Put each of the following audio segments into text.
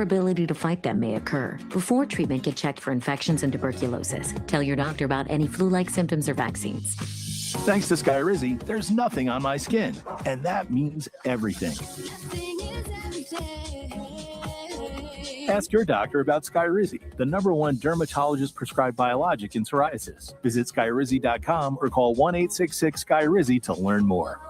ability to fight them may occur. Before treatment, get checked for infections and tuberculosis. Tell your doctor about any flu-like symptoms or vaccines. Thanks to Skyrizi, there's nothing on my skin, and that means everything. Ask your doctor about Skyrizi, the #1 dermatologist-prescribed biologic in psoriasis. Visit skyrizi.com or call 1-866-SKYRIZI to learn more.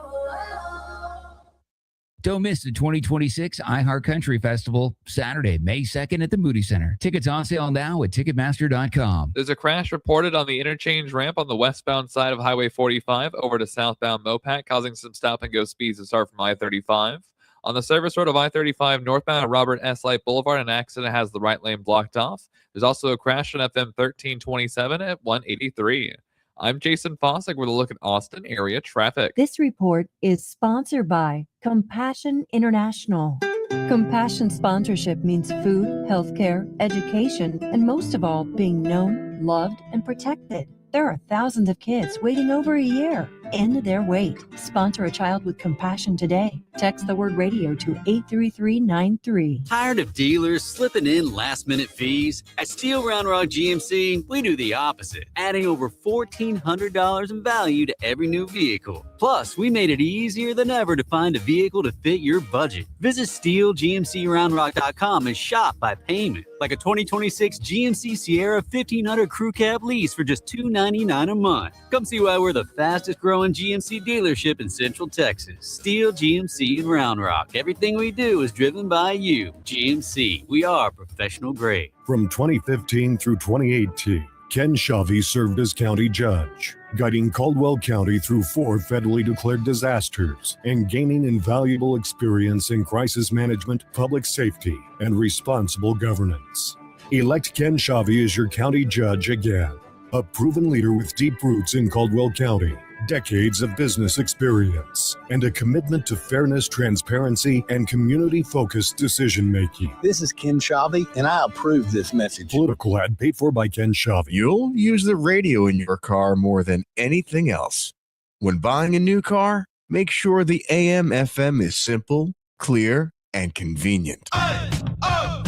Don't miss the 2026 iHeartCountry Festival, Saturday, May 2nd at the Moody Center. Tickets on sale now at Ticketmaster.com. There's a crash reported on the interchange ramp on the westbound side of Highway 45 over to southbound Mopac, causing some stop-and-go speeds to start from I-35. On the service road of I-35 northbound at Robert S. Light Boulevard, an accident has the right lane blocked off. There's also a crash on FM 1327 at 183. I'm Jason Fossick with a look at Austin area traffic. This report is sponsored by Compassion International. Compassion sponsorship means food, healthcare, education, and most of all, being known, loved, and protected. There are thousands of kids waiting over a year. End their wait. Sponsor a child with compassion today. Text the word radio to 83393. Tired of dealers slipping in last-minute fees? At Steel Round Rock GMC, we do the opposite, adding over $1,400 in value to every new vehicle. Plus, we made it easier than ever to find a vehicle to fit your budget. Visit SteelGMCRoundRock.com and shop by payment, like a 2026 GMC Sierra 1500 Crew Cab lease for just $299 a month. Come see why we're the fastest-growing GMC dealership in Central Texas. Steel GMC in Round Rock. Everything we do is driven by you. GMC, we are professional grade. From 2015 through 2018, Ken Shavy served as county judge, guiding Caldwell County through 4 federally declared disasters and gaining invaluable experience in crisis management, public safety, and responsible governance. Elect Ken Shavy as your county judge again. A proven leader with deep roots in Caldwell County, decades of business experience, and a commitment to fairness, transparency, and community-focused decision-making. This is Ken Shavy, and I approve this message. Political ad paid for by Ken Shavy. You'll use the radio in your car more than anything else. When buying a new car, make sure the AM/FM is simple, clear, and convenient. Let's go!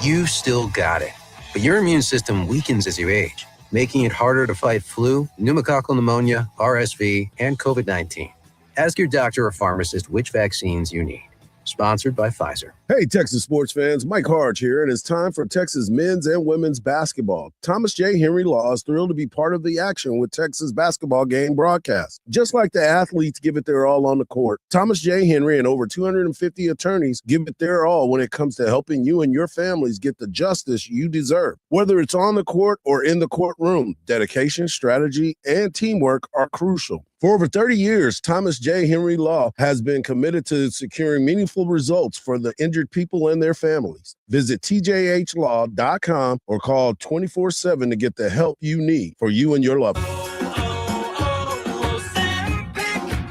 You still got it, but your immune system weakens as you age, making it harder to fight flu, pneumococcal pneumonia, RSV, and COVID-19. Ask your doctor or pharmacist which vaccines you need. Sponsored by Pfizer. Hey, Texas sports fans, Mike Hardge here, and it's time for Texas men's and women's basketball. Thomas J. Henry Law is thrilled to be part of the action with Texas basketball game broadcast. Just like the athletes give it their all on the court, Thomas J. Henry and over 250 attorneys give it their all when it comes to helping you and your families get the justice you deserve. Whether it's on the court or in the courtroom, dedication, strategy, and teamwork are crucial. For over 30 years, Thomas J. Henry Law has been committed to securing meaningful results for the injured people and their families. Visit tjhlaw.com or call 24/7 to get the help you need for you and your loved ones.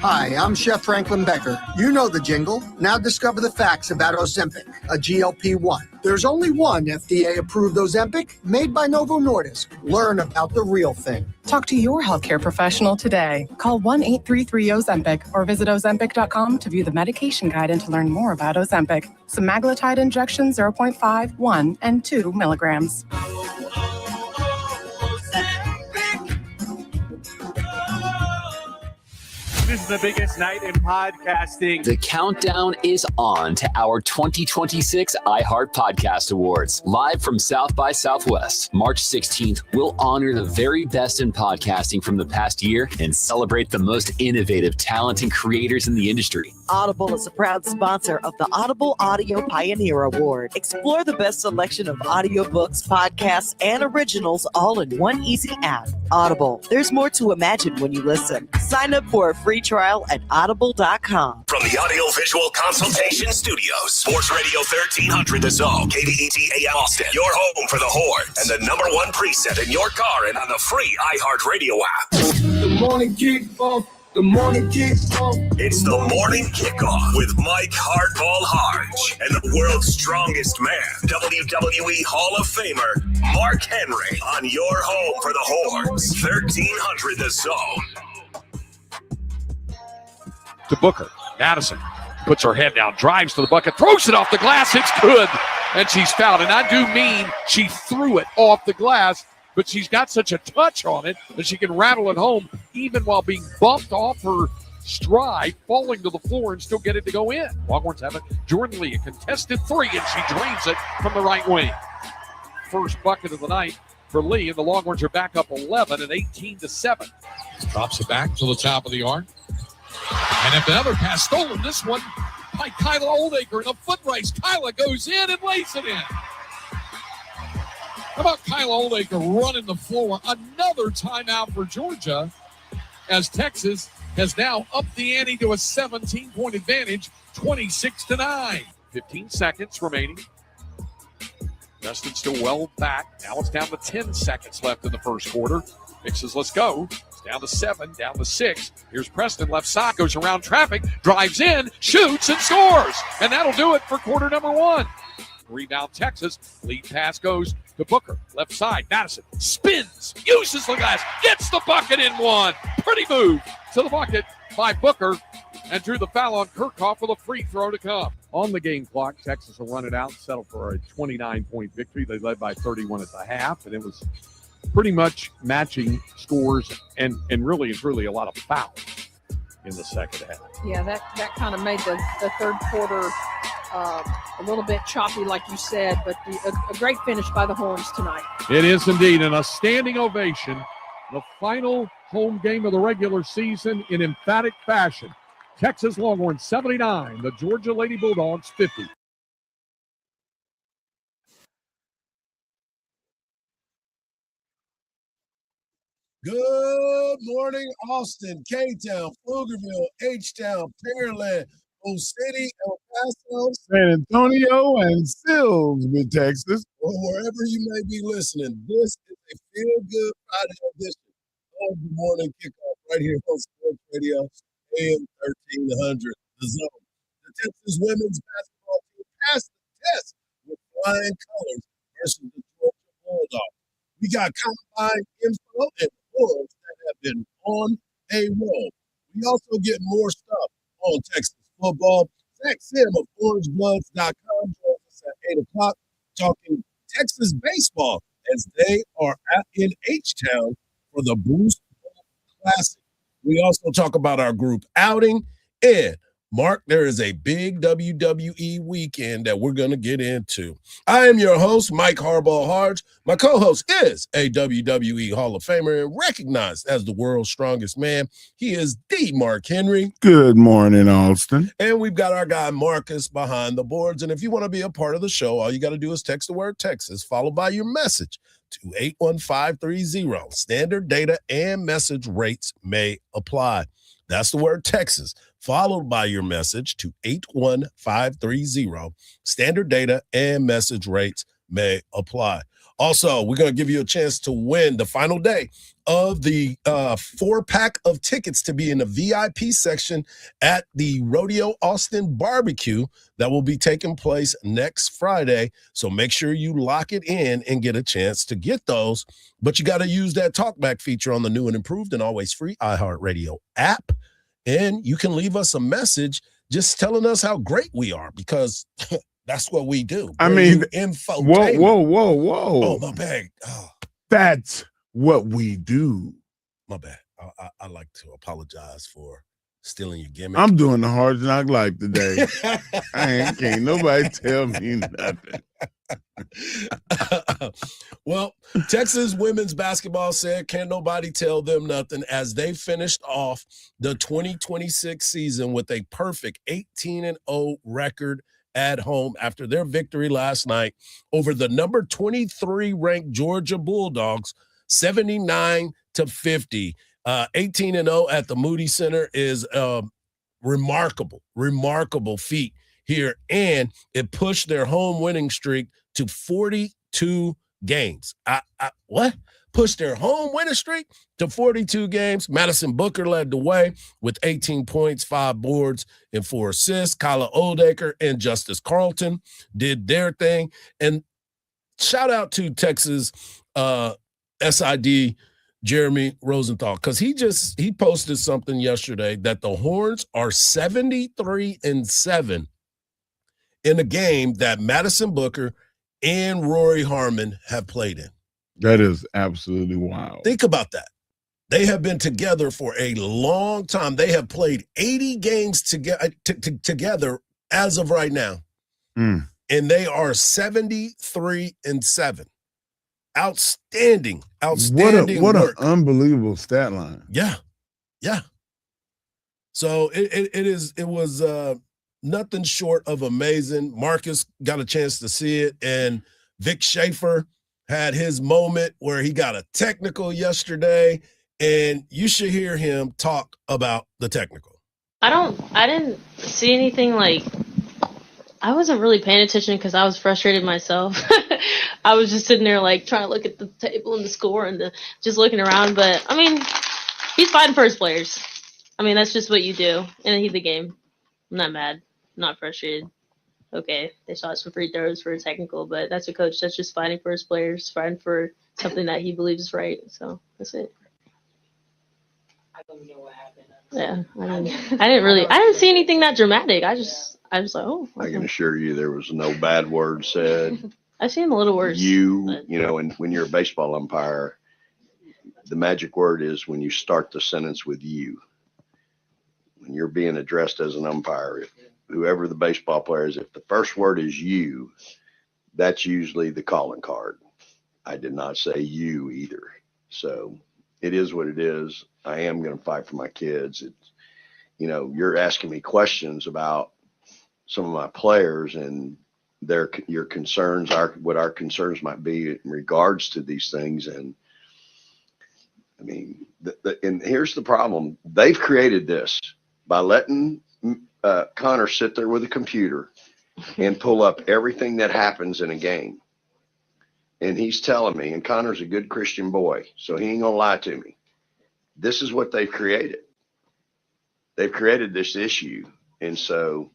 Hi, I'm Chef Franklin Becker. You know the jingle. Now discover the facts about Ozempic, a GLP-1. There's only one FDA-approved Ozempic made by Novo Nordisk. Learn about the real thing. Talk to your healthcare professional today. Call 1-833-OZEMPIC or visit Ozempic.com to view the medication guide and to learn more about Ozempic. Semaglutide injections 0.5, 1, and 2 milligrams. This is the biggest night in podcasting. The countdown is on to our 2026 iHeart Podcast Awards. Live from South by Southwest, March 16th, we'll honor the very best in podcasting from the past year and celebrate the most innovative talent and creators in the industry. Audible is a proud sponsor of the Audible Audio Pioneer Award. Explore the best selection of audiobooks, podcasts, and originals all in one easy app. Audible. There's more to imagine when you listen. Sign up for a free trial at audible.com. From the Audio-Visual Consultation Studios, Sports Radio 1300 The Zone, KDET AM Austin, your home for the Horns, and the #1 preset in your car and on the free iHeartRadio app. The morning kickoff. The morning kickoff. It's the morning kickoff with Mike Hardball Hardge and the world's strongest man, WWE Hall of Famer Mark Henry, on your home for the Horns, 1300 The Zone. To Booker, Madison, puts her head down, drives to the bucket, throws it off the glass. It's good. And she's fouled. And I do mean she threw it off the glass, but she's got such a touch on it that she can rattle it home even while being bumped off her stride, falling to the floor and still get it to go in. Longhorns have it. Jordan Lee, a contested three, and she drains it from the right wing. First bucket of the night for Lee, and the Longhorns are back up 11 and 18-7. Drops it back to the top of the arc. And another pass stolen. This one by Kyla Oldacre in a foot race. Kyla goes in and lays it in. How about Kyla Oldacre running the floor? Another timeout for Georgia as Texas has now upped the ante to a 17-point advantage, 26-9. 15 seconds remaining. Justin still well back. Now it's down to 10 seconds left in the first quarter. Nick says, let's go. It's down to 7, down to 6. Here's Preston, left side, goes around traffic, drives in, shoots, and scores. And that'll do it for quarter number 1. Rebound Texas. Lead pass goes to Booker. Left side, Madison spins, uses the glass, gets the bucket in one. Pretty move to the bucket by Booker, and drew the foul on Kirkhoff with a free throw to come. On the game clock, Texas will run it out, settle for a 29-point victory. They led by 31 at the half, and it was pretty much matching scores and really and truly a lot of fouls in the second half. Yeah, that kind of made the third quarter a little bit choppy, like you said, but a great finish by the Horns tonight. It is indeed, and a standing ovation. The final home game of the regular season in emphatic fashion. Texas Longhorns 79, the Georgia Lady Bulldogs 50. Good morning, Austin, K-Town, Pflugerville, H-Town, Pearland, Old City, El Paso, San Antonio, and Silsbee, Texas. or wherever you may be listening. This is a feel-good Friday edition of the Morning Kickoff right here on Sports Radio, AM 1300, The Zone. The Texas women's basketball team passed the test with flying colors versus the Georgia Bulldogs. We got combine info and awards that have been on a roll. We also get more stuff on Texas football. Zach Sim of OrangeBloods.com joins us at 8 o'clock talking Texas baseball as they are in H-Town for the Bruce Bowl Classic. We also talk about our group outing. And Mark, there is a big WWE weekend that we're going to get into. I am your host, Mike Hardball Hardge. My co-host is a WWE Hall of Famer and recognized as the world's strongest man. He is the Mark Henry. Good morning, Austin. And we've got our guy Marcus behind the boards. And if you want to be a part of the show, all you got to do is text the word Texas, followed by your message to 81530. Standard data and message rates may apply. That's the word Texas, followed by your message to 81530. Standard data and message rates may apply. Also, we're going to give you a chance to win the final day of the 4-pack of tickets to be in the VIP section at the Rodeo Austin Barbecue that will be taking place next Friday. So make sure you lock it in and get a chance to get those. But you got to use that talkback feature on the new and improved and always free iHeartRadio app. And you can leave us a message just telling us how great we are, because that's what we do. I mean, info. Whoa. Oh, my bad. Oh. That's what we do. My bad. I like to apologize for stealing your gimmick. I'm doing the Hard Knock Life today. Can't nobody tell me nothing. Well, Texas women's basketball said can't nobody tell them nothing as they finished off the 2026 season with a perfect 18-0 record at home after their victory last night over the number 23 ranked Georgia Bulldogs, 79-50. 18-0 at the Moody Center is remarkable feat here, and it pushed their home winning streak to 42 games. What? Pushed their home winning streak to 42 games. Madison Booker led the way with 18 points, 5 boards, and 4 assists. Kyla Oldacre and Justice Carlton did their thing. And shout out to Texas SID Jeremy Rosenthal, because he posted something yesterday that the Horns are 73-7 in a game that Madison Booker and Rory Harmon have played in. That is absolutely wild. Think about that. They have been together for a long time. They have played 80 games together as of right now. Mm. And they are 73-7. Outstanding What work. an unbelievable stat line. Yeah. So it was nothing short of amazing. Marcus got a chance to see it, and Vic Schaefer had his moment where he got a technical yesterday, and you should hear him talk about the technical. I didn't see anything like. I wasn't really paying attention because I was frustrated myself. I was just sitting there like trying to look at the table and the score and just looking around. But I mean, he's fighting for his players. I mean, that's just what you do in the heat of the game. I'm not mad. I'm not frustrated. Okay, they shot some free throws for a technical, but that's a coach that's just fighting for his players, fighting for something that he believes is right. So that's it. I don't know what happened. Yeah, I didn't see anything that dramatic. I was like, oh. Okay. I can assure you there was no bad word said. I've seen a little worse. And when you're a baseball umpire, the magic word is when you start the sentence with you. When you're being addressed as an umpire, whoever the baseball player is, if the first word is you, that's usually the calling card. I did not say you either. So it is what it is. I am going to fight for my kids. You're asking me questions about some of my players and your concerns, what our concerns might be in regards to these things. And I mean, and here's the problem. They've created this by letting Connor sit there with a computer and pull up everything that happens in a game. And he's telling me, and Connor's a good Christian boy, so he ain't gonna lie to me. This is what they've created. They've created this issue. And so,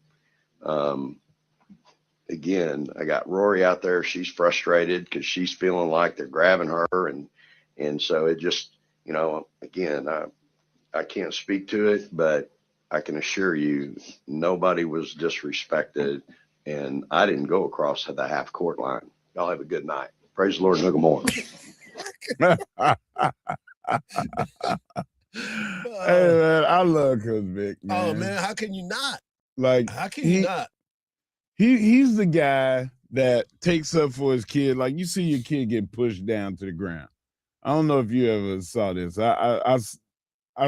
again, I got Rory out there. She's frustrated because she's feeling like they're grabbing her. And so it just, again, I can't speak to it, but I can assure you nobody was disrespected. And I didn't go across the half court line. Y'all have a good night. Praise the Lord and good morning. Hey man, I love Coach Vic, man. Oh man, how can you not? Like, how can you not? He's the guy that takes up for his kid. Like, you see your kid get pushed down to the ground. I don't know if you ever saw this. I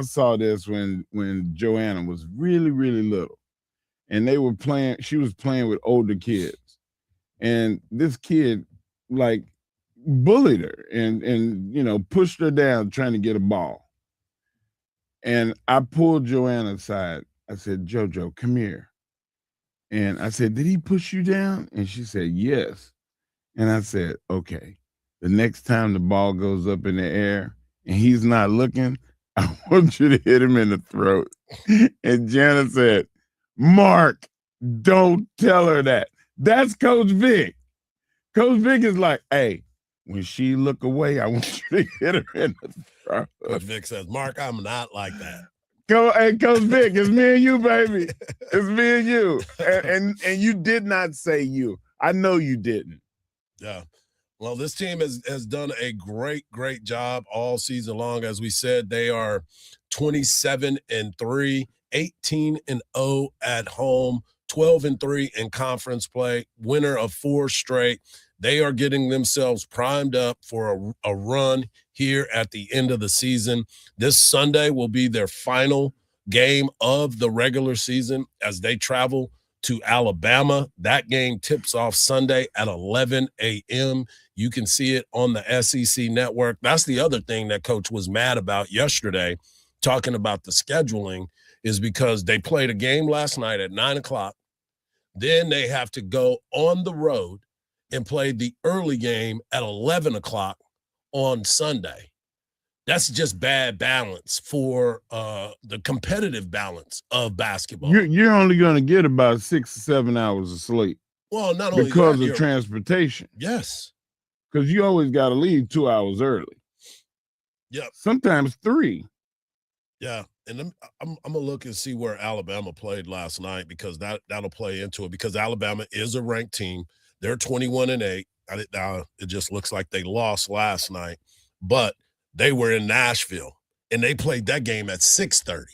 saw this when Joanna was really, really little, and they were playing. She was playing with older kids, and this kid like bullied her and pushed her down trying to get a ball. And I pulled Joanna aside. I said, JoJo, come here. And I said, did he push you down? And she said, yes. And I said, okay, the next time the ball goes up in the air and he's not looking, I want you to hit him in the throat. And Jana said, Mark, don't tell her that. That's Coach Vic. Coach Vic is like, hey, when she look away, I want you to hit her in the throat. Coach Vic says, Mark, I'm not like that. Hey, Coach Vic, it's me and you, baby. It's me and you. And you did not say you. I know you didn't. Yeah. Well, this team has done a great job all season long. As we said, they are 27-3, 18-0 at home, 12-3 in conference play, winner of 4 straight. They are getting themselves primed up for a run here at the end of the season. This Sunday will be their final game of the regular season as they travel to Alabama. That game tips off Sunday at 11 a.m. You can see it on the SEC network. That's the other thing that Coach was mad about yesterday, talking about the scheduling, is because they played a game last night at 9 o'clock. Then they have to go on the road and play the early game at 11 o'clock on Sunday. That's just bad balance for the competitive balance of basketball. You're only going to get about 6 or 7 hours of sleep. Well, not only because that, of transportation. Yes. Because you always got to leave 2 hours early. Yep. Sometimes 3. Yeah, and I'm gonna look and see where Alabama played last night because that'll play into it because Alabama is a ranked team. They're 21-8. It just looks like they lost last night, but they were in Nashville and they played that game at 6:30.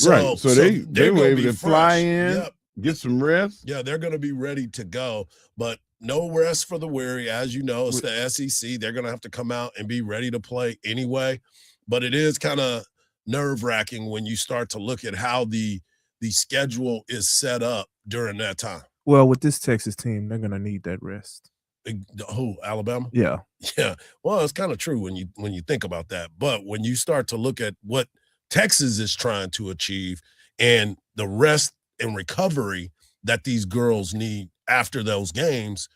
Right, so they were able to fly in, Yep. get some rest. Yeah, they're going to be ready to go, but no rest for the weary. As you know, it's the SEC. They're going to have to come out and be ready to play anyway, but it is kind of nerve-wracking when you start to look at how the schedule is set up during that time. Well, with this Texas team, they're going to need that rest. Who, Alabama? Yeah. Yeah. Well, it's kind of true when you think about that. But when you start to look at what Texas is trying to achieve and the rest and recovery that these girls need after those games,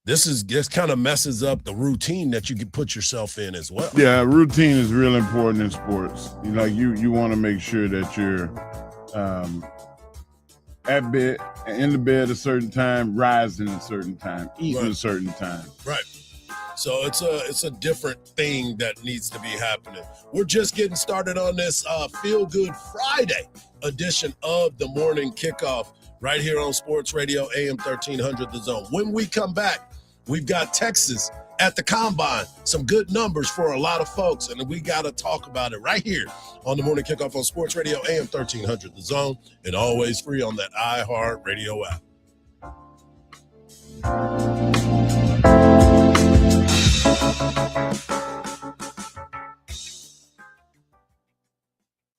this kind of messes up the routine that you can put yourself in as well. Yeah, routine is real important in sports. You want to make sure that you're at bed, in the bed a certain time, rising a certain time, eating a certain time. Right. So it's a different thing that needs to be happening. We're just getting started on this Feel Good Friday edition of the Morning Kickoff right here on Sports Radio AM 1300 The Zone. When we come back, we've got Texas at the Combine. Some good numbers for a lot of folks, and we got to talk about it right here on the Morning Kickoff on Sports Radio AM 1300 The Zone, and always free on that iHeart Radio app.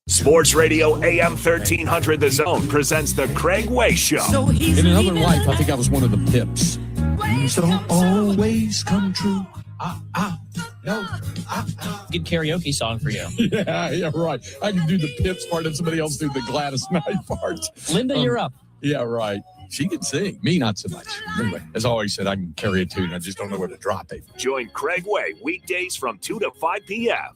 Sports Radio AM 1300 The Zone presents the Craig Way Show. In another life, I think I was one of the Pips. Dreams don't always come true. Good karaoke song for you. Yeah, right. I can do the Pips part and somebody else do the Gladys Knight part. Linda, you're up. Yeah, right. She can sing. Me, not so much. Anyway, as I always said, I can carry a tune. I just don't know where to drop it. Join Craig Way weekdays from 2 to 5 p.m.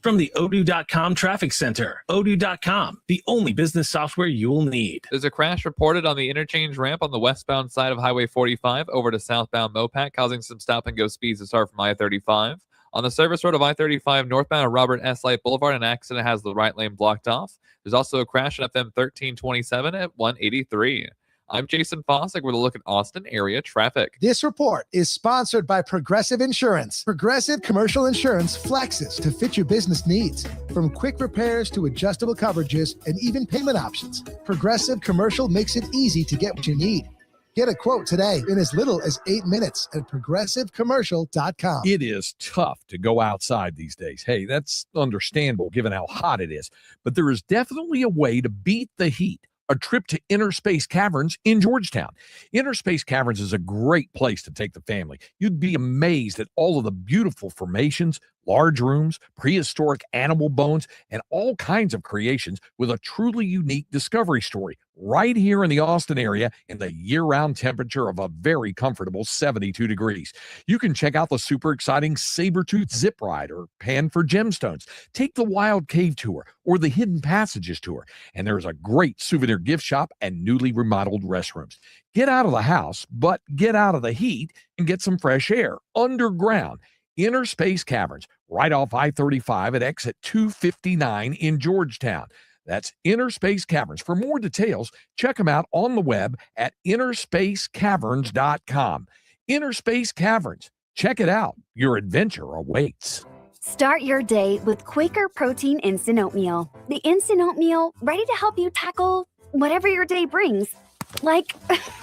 From the Odoo.com Traffic Center. Odoo.com, the only business software you will need. There's a crash reported on the interchange ramp on the westbound side of Highway 45 over to southbound Mopac, causing some stop-and-go speeds to start from I-35. On the service road of I-35 northbound at Robert S. Light Boulevard, an accident has the right lane blocked off. There's also a crash on FM 1327 at 183. I'm Jason Fossick with a look at Austin area traffic. This report is sponsored by Progressive Insurance. Progressive Commercial Insurance flexes to fit your business needs. From quick repairs to adjustable coverages and even payment options, Progressive Commercial makes it easy to get what you need. Get a quote today in as little as 8 minutes at progressivecommercial.com. It is tough to go outside these days. Hey, that's understandable given how hot it is. But there is definitely a way to beat the heat. A trip to Inner Space Caverns in Georgetown. Inner Space Caverns is a great place to take the family. You'd be amazed at all of the beautiful formations, large rooms, prehistoric animal bones, and all kinds of creations with a truly unique discovery story right here in the Austin area in the year-round temperature of a very comfortable 72 degrees. You can check out the super exciting Sabertooth Zip Ride or Pan for Gemstones. Take the Wild Cave Tour or the Hidden Passages Tour. And there's a great souvenir gift shop and newly remodeled restrooms. Get out of the house, but get out of the heat and get some fresh air underground. Inner Space Caverns, right off I-35 at exit 259 in Georgetown. That's Inner Space Caverns. For more details, check them out on the web at innerspacecaverns.com. Inner Space Caverns. Check it out. Your adventure awaits. Start your day with Quaker Protein Instant Oatmeal. The Instant Oatmeal, ready to help you tackle whatever your day brings, like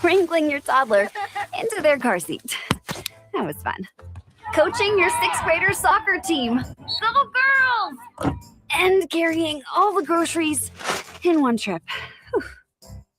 wrangling your toddler into their car seat. That was fun. Coaching your 6th grader soccer team. Go girls! And carrying all the groceries in one trip. Whew.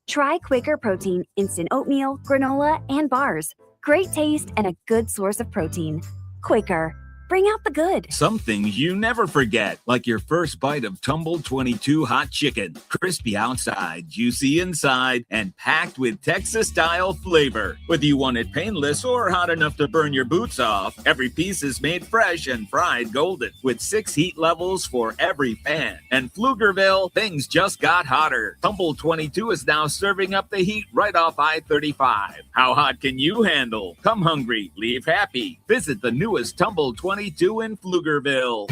Try Quaker Protein Instant Oatmeal, granola, and bars. Great taste and a good source of protein. Quaker. Bring out the good. Some things you never forget, like your first bite of Tumble 22 hot chicken. Crispy outside, juicy inside, and packed with Texas-style flavor. Whether you want it painless or hot enough to burn your boots off, every piece is made fresh and fried golden, with 6 heat levels for every pan. And Pflugerville, things just got hotter. Tumble 22 is now serving up the heat right off I-35. How hot can you handle? Come hungry, leave happy. Visit the newest Tumble 22 2022 in Pflugerville.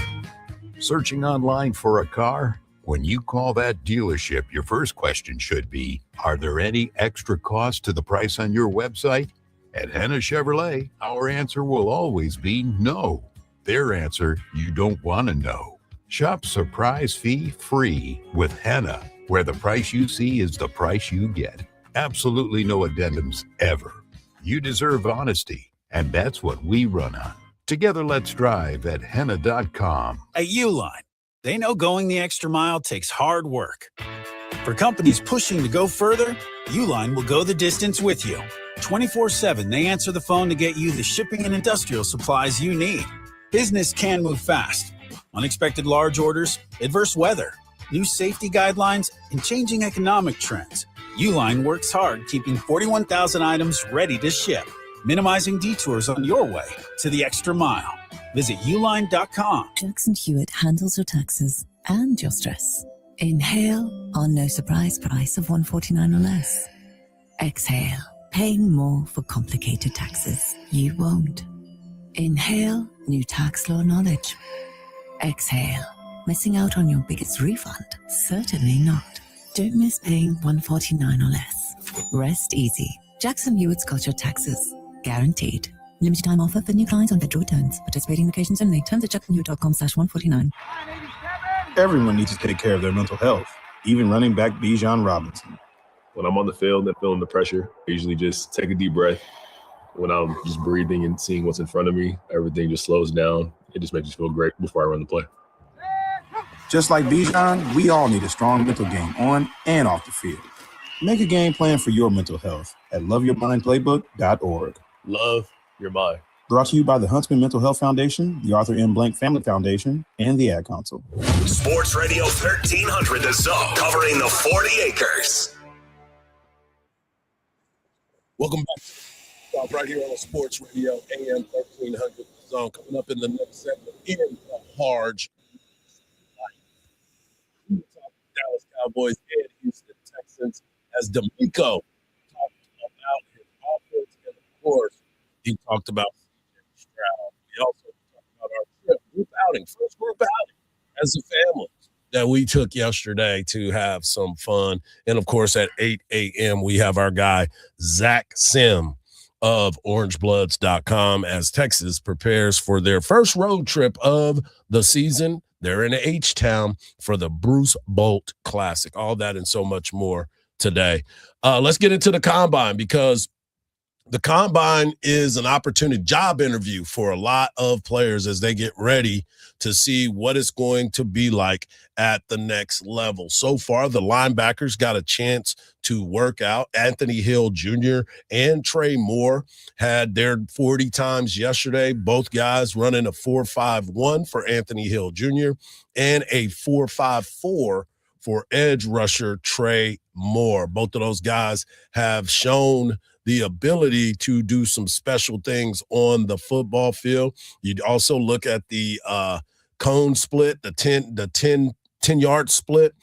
Searching online for a car? When you call that dealership, your first question should be, are there any extra costs to the price on your website? At Henna Chevrolet, our answer will always be no. Their answer, you don't want to know. Shop surprise fee free with Henna, where the price you see is the price you get. Absolutely no addendums ever. You deserve honesty, and that's what we run on. Together, let's drive at henna.com. At Uline, they know going the extra mile takes hard work. For companies pushing to go further, Uline will go the distance with you. 24/7, they answer the phone to get you the shipping and industrial supplies you need. Business can move fast. Unexpected large orders, adverse weather, new safety guidelines, and changing economic trends. Uline works hard keeping 41,000 items ready to ship, minimizing detours on your way to the extra mile. Visit uline.com. Jackson Hewitt handles your taxes and your stress. Inhale on no surprise price of $149 or less. Exhale, paying more for complicated taxes. You won't. Inhale, new tax law knowledge. Exhale, missing out on your biggest refund? Certainly not. Don't miss paying $149 or less. Rest easy. Jackson Hewitt's got your taxes. Guaranteed. Limited time offer for new clients on federal returns. Participating locations only. Terms at jacksonhewitt.com/149. Everyone needs to take care of their mental health, even running back Bijan Robinson. When I'm on the field and feeling the pressure, I usually just take a deep breath. When I'm just breathing and seeing what's in front of me, everything just slows down. It just makes me feel great before I run the play. Just like Bijan, we all need a strong mental game on and off the field. Make a game plan for your mental health at loveyourmindplaybook.org. Love your mind. Brought to you by the Huntsman Mental Health Foundation, the Arthur M. Blank Family Foundation, and the Ad Council. Sports Radio 1300 The Zone, covering the 40 acres. Welcome back. Right here on Sports Radio, AM 1300 The Zone. Coming up in the next segment in the Hardge. Dallas Cowboys and Houston Texans as D'Amico talked about his offense, and of course, he talked about C.J. Stroud. We also talked about our trip, first group outing as a family that we took yesterday to have some fun. And of course, at 8 a.m., we have our guy, Zach Sim of orangebloods.com as Texas prepares for their first road trip of the season. They're in H-Town for the Bruce Bolt Classic. All that and so much more today. Let's get into the Combine, because the Combine is an opportunity, job interview for a lot of players as they get ready to see what it's going to be like at the next level. So far, the linebackers got a chance to work out. Anthony Hill Jr. and Trey Moore had their 40 times yesterday. Both guys running a 4.51 for Anthony Hill Jr. and a 4.54 for edge rusher Trey Moore. Both of those guys have shown the ability to do some special things on the football field. You'd also look at the cone split, the 10-yard split.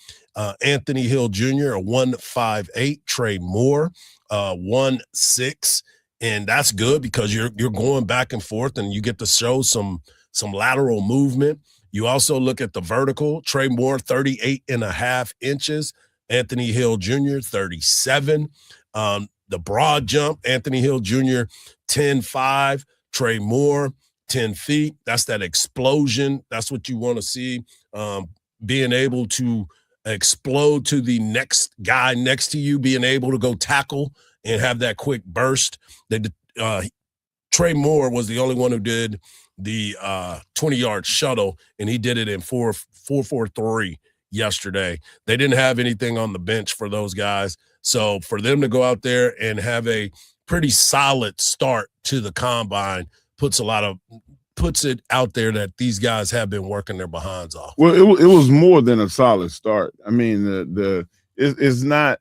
Anthony Hill Jr., a 1.58, Trey Moore, 1.6. And that's good because you're going back and forth and you get to show some lateral movement. You also look at the vertical. Trey Moore, 38.5 inches. Anthony Hill Jr., 37. The broad jump, Anthony Hill Jr., 10.5. Trey Moore, 10 feet. That's that explosion. That's what you want to see. Being able to explode to the next guy next to you, being able to go tackle and have that quick burst. Trey Moore was the only one who did the 20-yard shuttle, and he did it in 4.43 yesterday. They didn't have anything on the bench for those guys. So for them to go out there and have a pretty solid start to the Combine puts it out there that these guys have been working their behinds off. Well, it was more than a solid start. I mean, it's not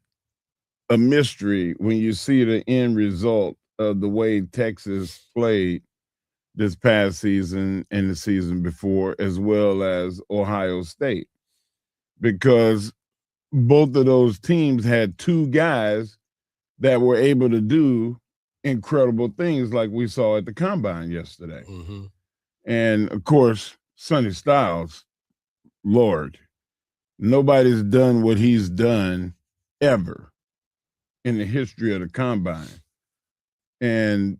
a mystery when you see the end result of the way Texas played this past season and the season before, as well as Ohio State, because both of those teams had two guys that were able to do incredible things like we saw at the Combine yesterday. Mm-hmm. And of course, Sonny Styles, Lord, nobody's done what he's done ever in the history of the combine. And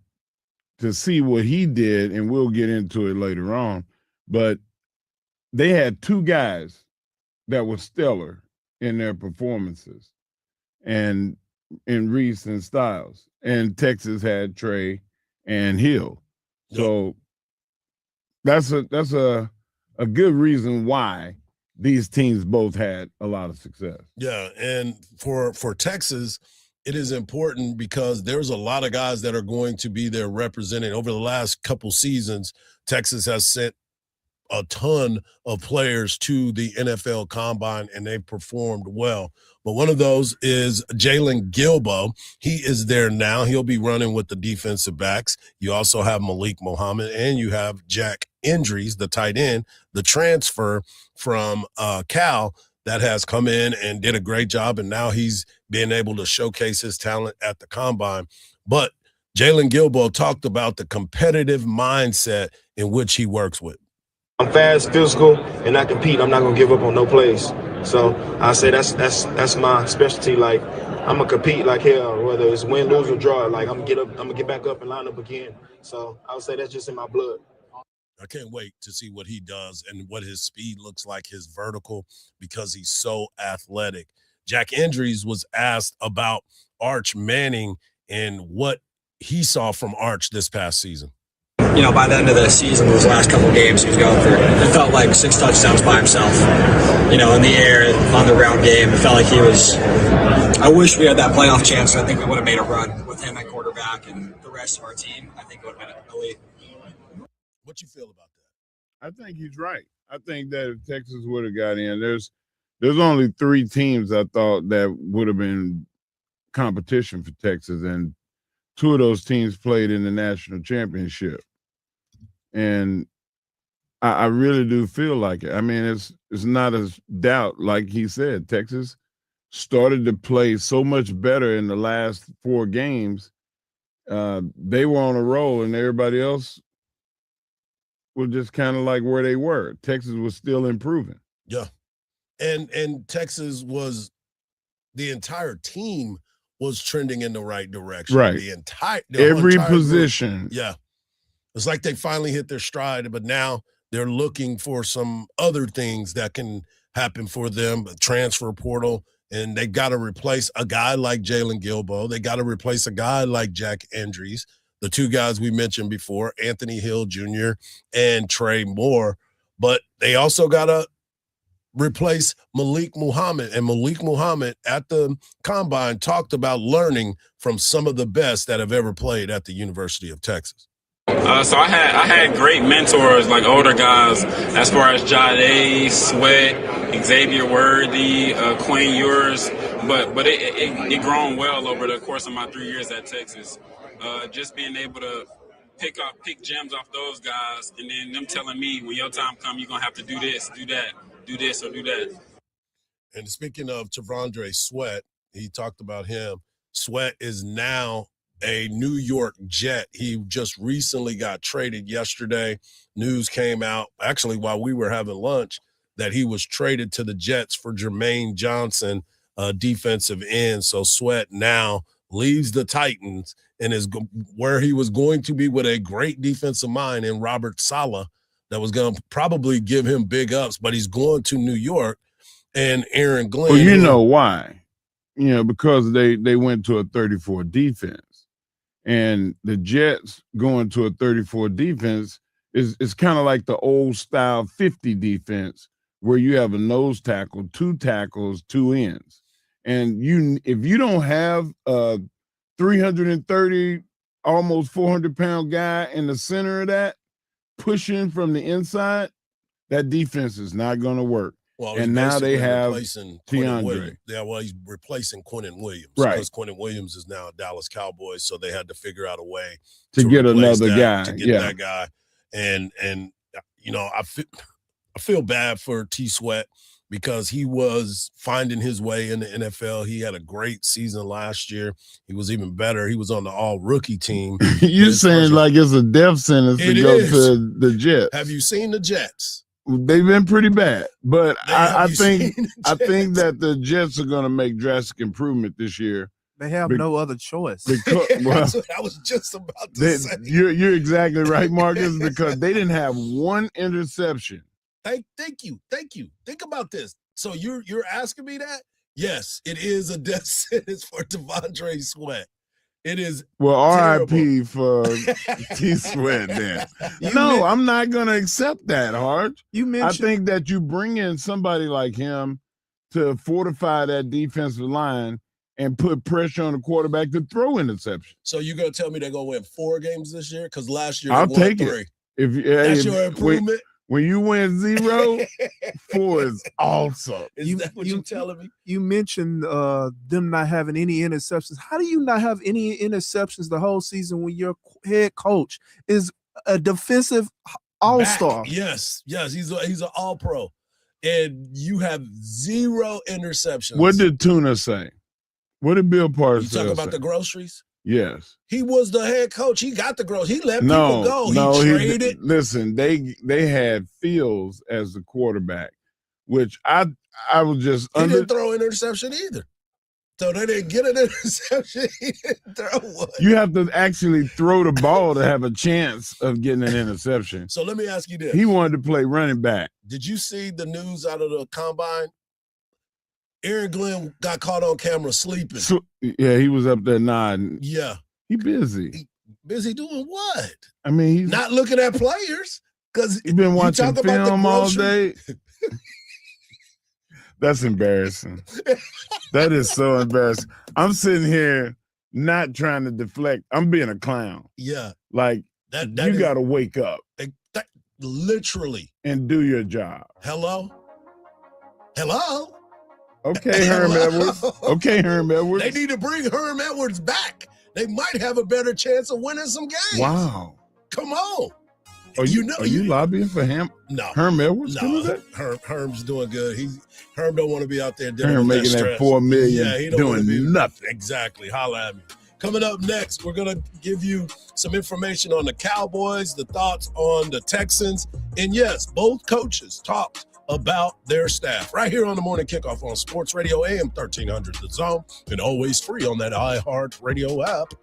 to see what he did, and we'll get into it later on, but they had two guys that were stellar in their performances, and in Reese and Styles. And Texas had Trey and Hill. So that's a good reason why these teams both had a lot of success. Yeah, and for Texas, it is important because there's a lot of guys that are going to be there representing. Over the last couple seasons, Texas has sent a ton of players to the NFL Combine, and they've performed well. But one of those is Jalen Gilbo. He is there now. He'll be running with the defensive backs. You also have Malik Muhammad, and you have Jack Endries, the tight end, the transfer from Cal that has come in and did a great job, and now he's been able to showcase his talent at the Combine. But Jalen Gilbo talked about the competitive mindset in which he works with. I'm fast, physical, and I compete. I'm not gonna give up on no plays. So I say that's my specialty. Like I'm gonna compete like hell, whether it's win, lose, or draw. Like I'm gonna get back up and line up again. So I would say that's just in my blood. I can't wait to see what he does and what his speed looks like, his vertical, because he's so athletic. Jack Endries was asked about Arch Manning and what he saw from Arch this past season. You know, by the end of the season, those last couple games, he was going for, it felt like 6 touchdowns by himself. You know, in the air, on the ground game, it felt like he was, I wish we had that playoff chance. I think we would have made a run with him at quarterback and the rest of our team. I think it would have been elite. What you feel about that? I think he's right. I think that if Texas would have got in, there's only 3 teams I thought that would have been competition for Texas, and 2 of those teams played in the national championship. And I really do feel like it. I mean, it's not a doubt. Like he said, Texas started to play so much better in the last 4 games. They were on a roll, and everybody else was just kind of like where they were. Texas was still improving. Yeah. And Texas was, the entire team was trending in the right direction. Right. Every position. Group. Yeah. It's like they finally hit their stride, but now they're looking for some other things that can happen for them, a transfer portal, and they got to replace a guy like Jalen Gilbo. They got to replace a guy like Jack Endries, the 2 guys we mentioned before, Anthony Hill Jr. and Trey Moore. But they also got to replace Malik Muhammad. And Malik Muhammad at the Combine talked about learning from some of the best that have ever played at the University of Texas. So I had great mentors, like older guys, as far as Jade, Sweat, Xavier Worthy, Quinn Ewers, but it grown well over the course of my 3 years at Texas. Just being able to pick gems off those guys, and then them telling me, when your time comes, you're gonna have to do this, do that, do this or do that. And speaking of Tavondre Sweat, he talked about him. Sweat is now a New York Jet. He just recently got traded yesterday. News came out, actually, while we were having lunch, that he was traded to the Jets for Jermaine Johnson, defensive end. So Sweat now leaves the Titans and is where he was going to be with a great defensive mind in Robert Saleh that was going to probably give him big ups, but he's going to New York and Aaron Glenn. Well, you know why? You know, because they went to a 34 defense. And the Jets going to a 34 defense is kind of like the old style 50 defense where you have a nose tackle, 2 tackles, 2 ends. And if you don't have a 330, almost 400-pound guy in the center of that, pushing from the inside, that defense is not going to work. Well, and now they have DeAndre. Yeah, well, he's replacing Quinnen Williams. Right. Because Quinnen Williams is now a Dallas Cowboys, so they had to figure out a way to get another guy. guy. To get that guy. And you know, I feel bad for T Sweat because he was finding his way in the NFL. He had a great season last year. He was even better. He was on the all-rookie team. You're saying like it's a death sentence to go to the Jets. Have you seen the Jets? They've been pretty bad, but I think that the Jets are going to make drastic improvement this year. They have no other choice. That's what I was just about to say. You're exactly right, Marcus, because they didn't have one interception. Thank you. Think about this. So you're asking me that? Yes, it is a death sentence for Devondre Sweat. It is. Well, R.I.P. for T. Sweat then. I'm not going to accept that, Hardge. I think that you bring in somebody like him to fortify that defensive line and put pressure on the quarterback to throw interceptions. So you're going to tell me they're going to win 4 games this year? Because last year I'll they won take 3. That's your improvement? When you win 0, 4 is awesome. Is that what you're telling me? You mentioned them not having any interceptions. How do you not have any interceptions the whole season when your head coach is a defensive all-star? Yes, he's an all-pro. And you have 0 interceptions. What did Tuna say? What did Bill Parcells say? You talk about the groceries? Yes. He was the head coach. He got the groceries. He let people go. He traded. Listen, they had Fields as the quarterback, which I was just He didn't throw an interception either. So they didn't get an interception. He didn't throw one. You have to actually throw the ball to have a chance of getting an interception. So let me ask you this. He wanted to play running back. Did you see the news out of the combine? Aaron Glenn got caught on camera sleeping. Yeah, he was up there nodding. Yeah. He busy. Busy doing what? I mean, he's not looking at players because he's been watching film all day. That's embarrassing. That is so embarrassing. I'm sitting here not trying to deflect. I'm being a clown. Yeah. Like, you got to wake up. Literally. And do your job. Hello? Okay, Herm Edwards. Okay, Herm Edwards. They need to bring Herm Edwards back. They might have a better chance of winning some games. Wow. Come on. Are you lobbying for him? No. Herm Edwards? No. Herm's doing good. Herm don't want to be out there dealing Herm with making that $4 million, he don't doing nothing. Exactly. Holla at me. Coming up next, we're going to give you some information on the Cowboys, the thoughts on the Texans. And yes, both coaches talked about their staff right here on the Morning Kickoff on Sports Radio AM 1300 The Zone, and always free on that iHeart Radio app.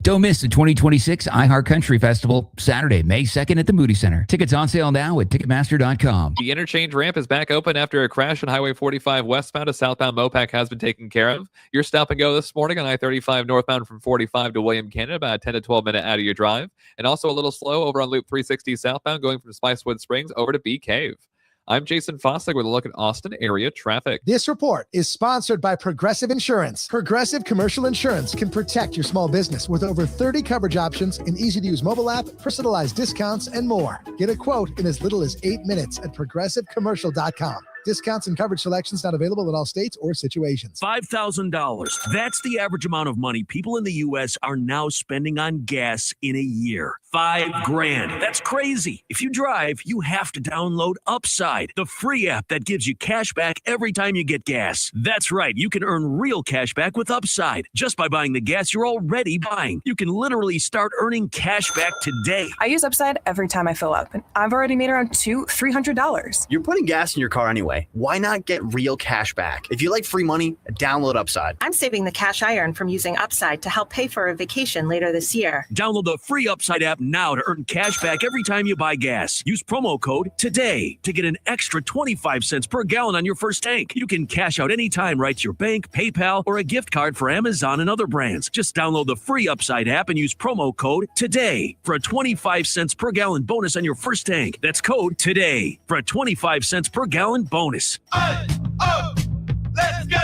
Don't miss the 2026 iHeart Country Festival, Saturday, May 2nd at the Moody Center. Tickets on sale now at Ticketmaster.com. The interchange ramp is back open after a crash on Highway 45 westbound to southbound Mopac has been taken care of. Your stop and go this morning on I-35 northbound from 45 to William Canyon, about a 10 to 12 minute out of your drive. And also a little slow over on Loop 360 southbound going from Spicewood Springs over to Bee Cave. I'm Jason Fossig with a look at Austin area traffic. This report is sponsored by Progressive Insurance. Progressive Commercial Insurance can protect your small business with over 30 coverage options, an easy-to-use mobile app, personalized discounts, and more. Get a quote in as little as 8 minutes at progressivecommercial.com. Discounts and coverage selections not available in all states or situations. $5,000. That's the average amount of money people in the U.S. are now spending on gas in a year. $5,000. That's crazy. If you drive, you have to download Upside, the free app that gives you cash back every time you get gas. That's right. You can earn real cash back with Upside just by buying the gas you're already buying. You can literally start earning cash back today. I use Upside every time I fill up, and I've already made around $300. You're putting gas in your car anyway. Why not get real cash back? If you like free money, download Upside. I'm saving the cash I earn from using Upside to help pay for a vacation later this year. Download the free Upside app now to earn cash back every time you buy gas. Use promo code TODAY to get an extra 25 cents per gallon on your first tank. You can cash out anytime right to your bank, PayPal, or a gift card for Amazon and other brands. Just download the free Upside app and use promo code TODAY for a 25 cents per gallon bonus on your first tank. That's code TODAY for a 25 cents per gallon bonus. Let's go!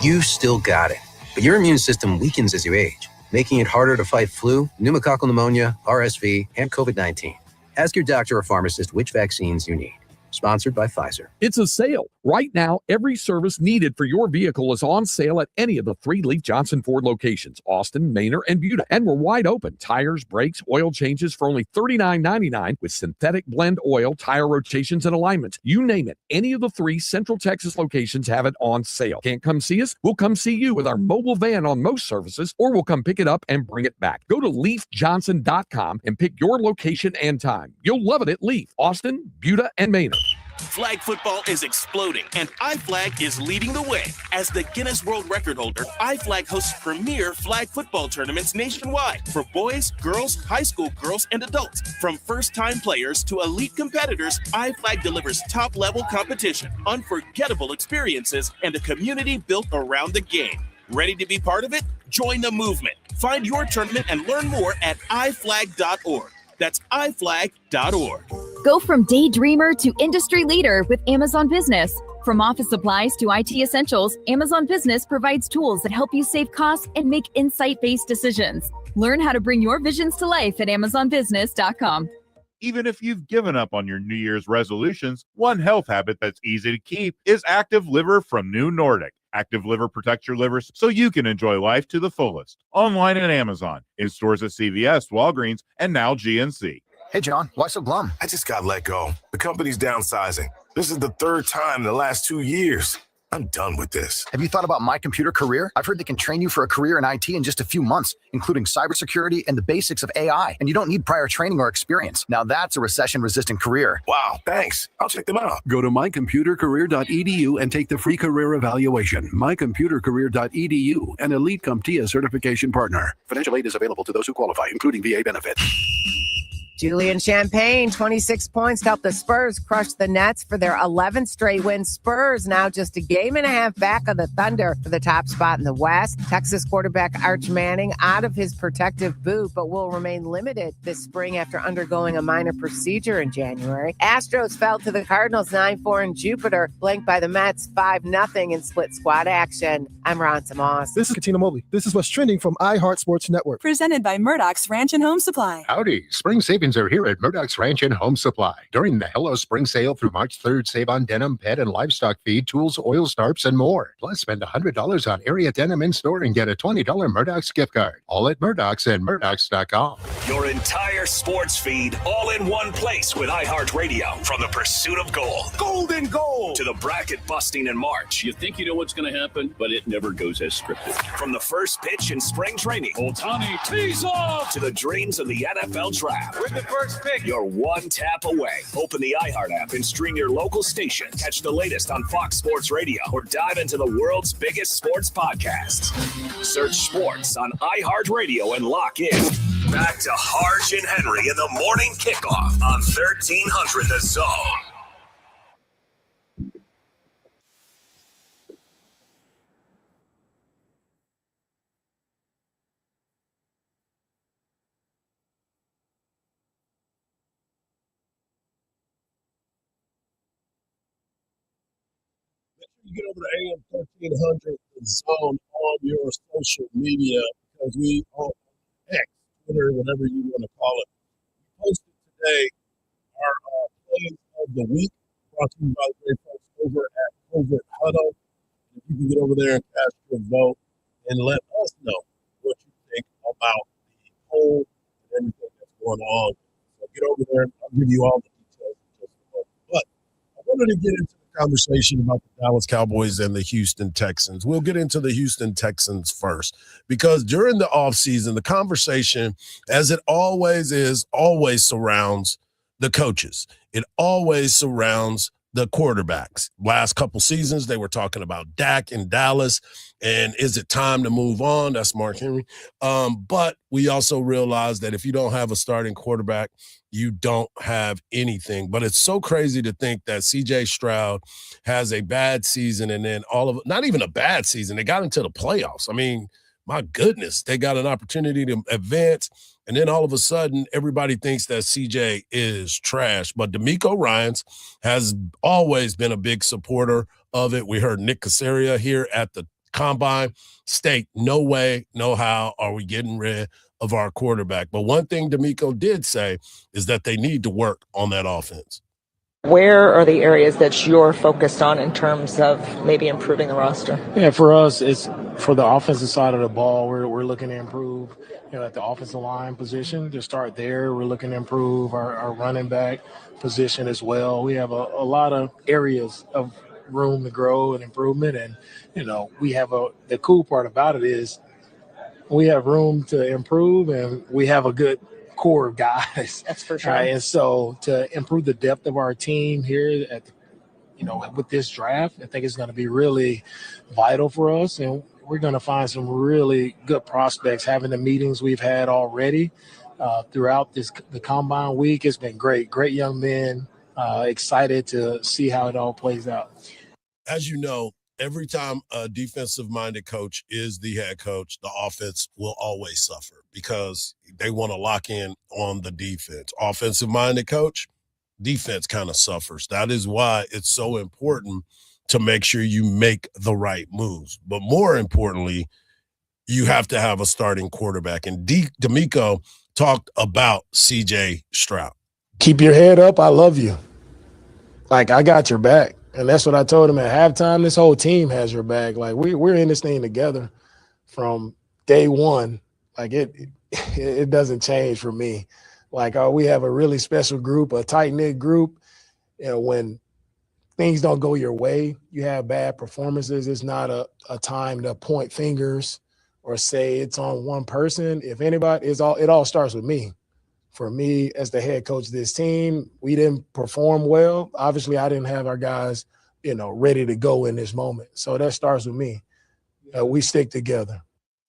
You still got it, but your immune system weakens as you age, making it harder to fight flu, pneumococcal pneumonia, RSV, and COVID-19. Ask your doctor or pharmacist which vaccines you need. Sponsored by Pfizer. It's a sale. Right now, every service needed for your vehicle is on sale at any of the 3 Leaf Johnson Ford locations, Austin, Manor, and Buda. And we're wide open. Tires, brakes, oil changes for only $39.99 with synthetic blend oil, tire rotations, and alignments. You name it. Any of the 3 Central Texas locations have it on sale. Can't come see us? We'll come see you with our mobile van on most services, or we'll come pick it up and bring it back. Go to leafjohnson.com and pick your location and time. You'll love it at Leaf, Austin, Buda, and Manor. Flag football is exploding, and iFlag is leading the way. As the Guinness World Record holder, iFlag hosts premier flag football tournaments nationwide for boys, girls, high school girls, and adults. From first-time players to elite competitors, iFlag delivers top-level competition, unforgettable experiences, and a community built around the game. Ready to be part of it? Join the movement. Find your tournament and learn more at iflag.org. That's iflag.org. Go from daydreamer to industry leader with Amazon Business. From office supplies to IT essentials, Amazon Business provides tools that help you save costs and make insight-based decisions. Learn how to bring your visions to life at amazonbusiness.com. Even if you've given up on your New Year's resolutions, one health habit that's easy to keep is Active Liver from New Nordic. Active Liver protects your liver so you can enjoy life to the fullest. Online at Amazon, in stores at CVS, Walgreens, and now GNC. Hey, John, why so glum? I just got let go. The company's downsizing. This is the 3rd time in the last 2 years. I'm done with this. Have you thought about My Computer Career? I've heard they can train you for a career in IT in just a few months, including cybersecurity and the basics of AI. And you don't need prior training or experience. Now that's a recession-resistant career. Wow, thanks. I'll check them out. Go to mycomputercareer.edu and take the free career evaluation. Mycomputercareer.edu, an Elite CompTIA certification partner. Financial aid is available to those who qualify, including VA benefits. Julian Champagne, 26 points to help the Spurs crush the Nets for their 11th straight win. Spurs now just a game and a half back of the Thunder for the top spot in the West. Texas quarterback Arch Manning out of his protective boot, but will remain limited this spring after undergoing a minor procedure in January. Astros fell to the Cardinals 9-4 in Jupiter, blanked by the Mets 5-0 in split squad action. I'm Ron Tomas. This is Katina Mobley. This is what's trending from iHeart Sports Network. Presented by Murdoch's Ranch and Home Supply. Howdy. Spring savings are here at Murdoch's Ranch and Home Supply. During the Hello Spring Sale through March 3rd, save on denim, pet, and livestock feed, tools, oil starts, and more. Plus, spend $100 on area denim in-store and get a $20 Murdoch's gift card. All at Murdoch's and Murdoch's.com. Your entire sports feed all in one place with iHeartRadio. From the pursuit of gold, golden goal, to the bracket busting in March. You think you know what's going to happen, but it never goes as scripted. From the first pitch in spring training, Ohtani tees off, to the dreams of the NFL draft. With the first pick, you're one tap away. Open the iHeart app and stream your local station. Catch the latest on Fox Sports Radio or dive into the world's biggest sports podcasts. Search sports on iHeartRadio and lock in. Back to Hardge and Henry in the morning kickoff on 1300 The Zone. You get over to AM 1300 The Zone on your social media, because we on X, Twitter, whatever you want to call it. We posted today our plays of the week, brought to you by the great folks over at Covert Huddle. If you can get over there and cast your vote and let us know what you think about the poll and everything that's going on. So get over there and I'll give you all the details in just a moment. But I wanted to get into conversation about the Dallas Cowboys and the Houston Texans. We'll get into the Houston Texans first, because during the offseason, the conversation, as it always is, always surrounds the coaches. It always surrounds the quarterbacks. Last couple seasons, they were talking about Dak in Dallas, and is it time to move on? That's Mark Henry. But we also realize that if you don't have a starting quarterback, you don't have anything. But it's so crazy to think that C.J. Stroud has a bad season, and then not even a bad season, they got into the playoffs. I mean, my goodness, they got an opportunity to advance, and then all of a sudden, everybody thinks that CJ is trash. But DeMeco Ryans has always been a big supporter of it. We heard Nick Caseria here at the Combine state, no way, no how are we getting rid of our quarterback. But one thing DeMeco did say is that they need to work on that offense. Where are the areas that you're focused on in terms of maybe improving the roster? Yeah, for us, it's for the offensive side of the ball. We're looking to improve, at the offensive line position. To start there, we're looking to improve our running back position as well. We have a lot of areas of room to grow and improvement, and we have the cool part about it is we have room to improve, and we have a good core of guys. That's for sure. Right? And so to improve the depth of our team here at with this draft, I think it's going to be really vital for us, and we're going to find some really good prospects. Having the meetings we've had already throughout the combine week, it's been great young men, excited to see how it all plays out. As you know, every time a defensive-minded coach is the head coach, the offense will always suffer because they want to lock in on the defense. Offensive-minded coach, defense kind of suffers. That is why it's so important to make sure you make the right moves. But more importantly, you have to have a starting quarterback. And D'Amico talked about C.J. Stroud. Keep your head up. I love you. Like, I got your back. And that's what I told him at halftime. This whole team has your back. Like, we're in this thing together from day one. Like, it doesn't change for me. Like, we have a really special group, a tight-knit group. When things don't go your way, you have bad performances, it's not a time to point fingers or say it's on one person. If anybody, it all starts with me. For me, as the head coach of this team, we didn't perform well. Obviously, I didn't have our guys, ready to go in this moment. So that starts with me. We stick together.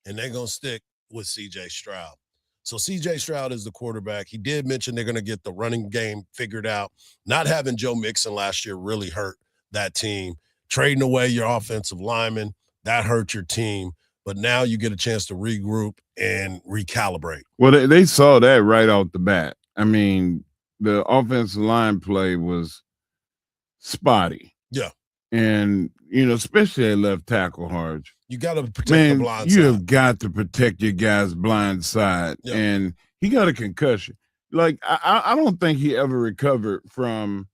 And they're going to stick with C.J. Stroud. So C.J. Stroud is the quarterback. He did mention they're going to get the running game figured out. Not having Joe Mixon last year really hurt that team. Trading away your offensive lineman, that hurt your team. But now you get a chance to regroup and recalibrate. Well, they saw that right off the bat. I mean, the offensive line play was spotty. Yeah. And, especially at left tackle, Hardge. You got to protect the blind side. You have got to protect your guy's blind side. Yeah. And he got a concussion. Like, I don't think he ever recovered from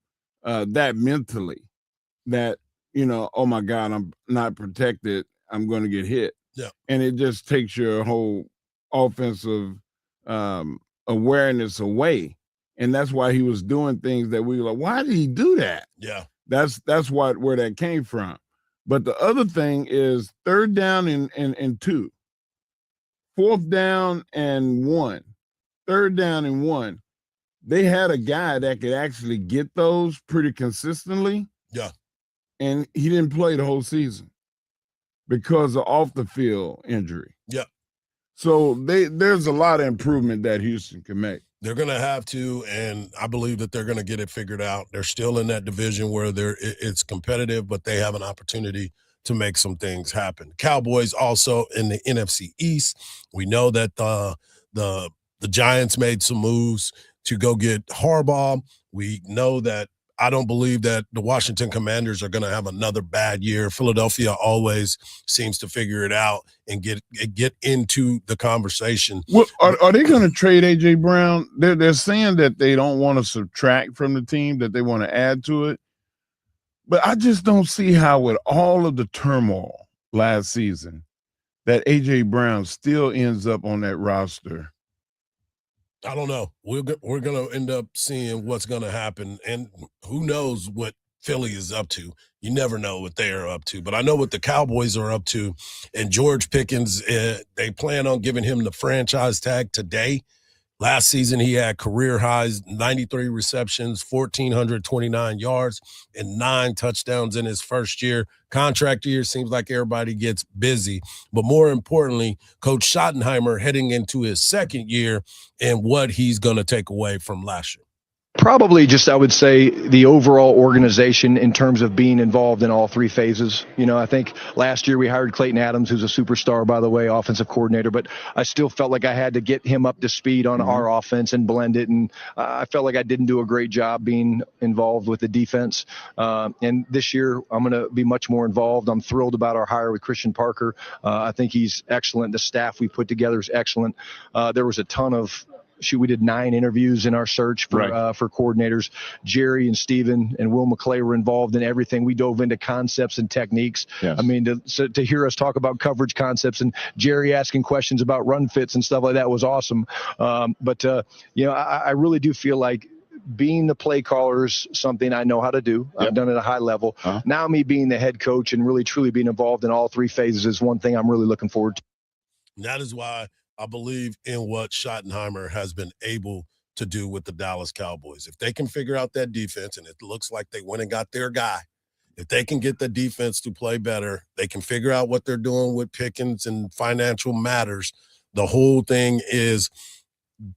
that mentally, that, oh, my God, I'm not protected. I'm going to get hit. Yeah. And it just takes your whole offensive awareness away. And that's why he was doing things that we were like, why did he do that? Yeah. That's where that came from. But the other thing is 3rd down and 2, 4th down and 1, 3rd down and 1. They had a guy that could actually get those pretty consistently. Yeah. And he didn't play the whole season because of off the field injury. Yeah. So there's a lot of improvement that Houston can make. They're going to have to, and I believe that they're going to get it figured out. They're still in that division where it's competitive, but they have an opportunity to make some things happen. Cowboys also in the NFC East. We know that the Giants made some moves to go get Hardball. We know that I don't believe that the Washington Commanders are going to have another bad year. Philadelphia always seems to figure it out and get into the conversation. Well, are they going to trade A.J. Brown? They're saying that they don't want to subtract from the team, that they want to add to it. But I just don't see how, with all of the turmoil last season, that A.J. Brown still ends up on that roster. I don't know. We're going to end up seeing what's going to happen, and who knows what Philly is up to. You never know what they are up to, but I know what the Cowboys are up to. And George Pickens, they plan on giving him the franchise tag today. Last season, he had career highs, 93 receptions, 1,429 yards, and 9 touchdowns in his first year. Contract year, seems like everybody gets busy. But more importantly, Coach Schottenheimer heading into his second year and what he's going to take away from last year. Probably just, I would say, the overall organization in terms of being involved in all 3 phases. I think last year we hired Clayton Adams, who's a superstar, by the way, offensive coordinator, but I still felt like I had to get him up to speed on our offense and blend it. And I felt like I didn't do a great job being involved with the defense. And this year I'm going to be much more involved. I'm thrilled about our hire with Christian Parker. I think he's excellent. The staff we put together is excellent. There was a ton of we did 9 interviews in our search for coordinators. Jerry and Steven and Will McClay were involved in everything. We dove into concepts and techniques. Yes. I mean, to hear us talk about coverage concepts and Jerry asking questions about run fits and stuff like that was awesome. But I really do feel like being the play caller is something I know how to do. Yep. I've done it at a high level. Now me being the head coach and really truly being involved in all 3 phases is one thing I'm really looking forward to. And that is why I believe in what Schottenheimer has been able to do with the Dallas Cowboys. If they can figure out that defense, and it looks like they went and got their guy, if they can get the defense to play better, they can figure out what they're doing with Pickens and financial matters. The whole thing is,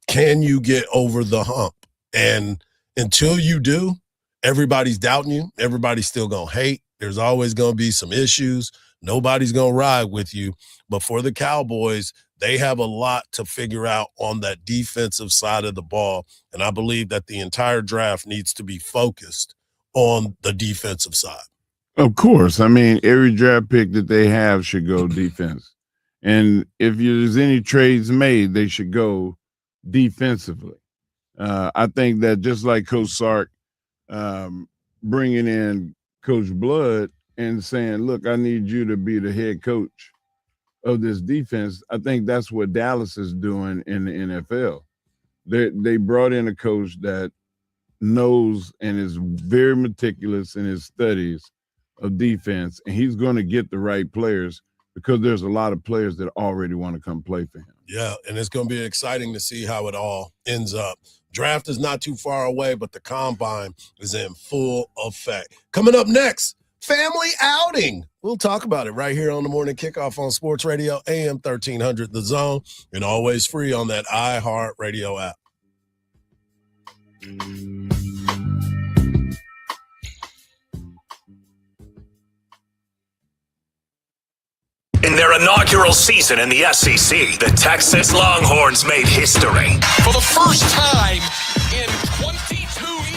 can you get over the hump? And until you do, everybody's doubting you. Everybody's still going to hate. There's always going to be some issues. Nobody's going to ride with you. But for the Cowboys, they have a lot to figure out on that defensive side of the ball. And I believe that the entire draft needs to be focused on the defensive side. Of course. I mean, every draft pick that they have should go defense. And if there's any trades made, they should go defensively. I think that just like Coach Sark bringing in Coach Blood and saying, look, I need you to be the head coach of this defense, I think that's what Dallas is doing in the NFL. They brought in a coach that knows and is very meticulous in his studies of defense, and he's going to get the right players because there's a lot of players that already want to come play for him. Yeah, and it's going to be exciting to see how it all ends up. Draft is not too far away, but the combine is in full effect. Coming up next, family outing. We'll talk about it right here on the Morning Kickoff on Sports Radio, AM 1300 The Zone, and always free on that iHeartRadio app. In their inaugural season in the SEC, the Texas Longhorns made history. For the first time in 22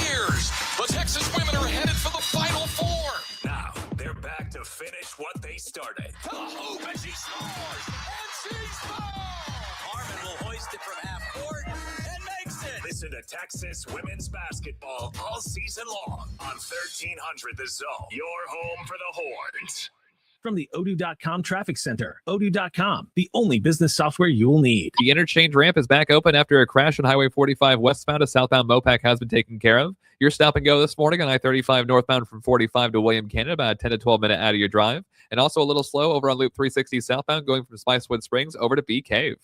years, the Texas women are headed for the Final Four. Now, they're back to finish what they started. To hoop, and she scores! And she scores! Harmon will hoist it from half court and makes it. Listen to Texas women's basketball all season long on 1300 The Zone, your home for the Horns. From the Odoo.com Traffic Center, Odoo.com, the only business software you'll need. The interchange ramp is back open after a crash on Highway 45 westbound. A southbound Mopac has been taken care of. Your stop and go this morning on I-35 northbound from 45 to William Canyon, about a 10 to 12 minute out of your drive. And also a little slow over on Loop 360 southbound going from Spicewood Springs over to Bee Cave.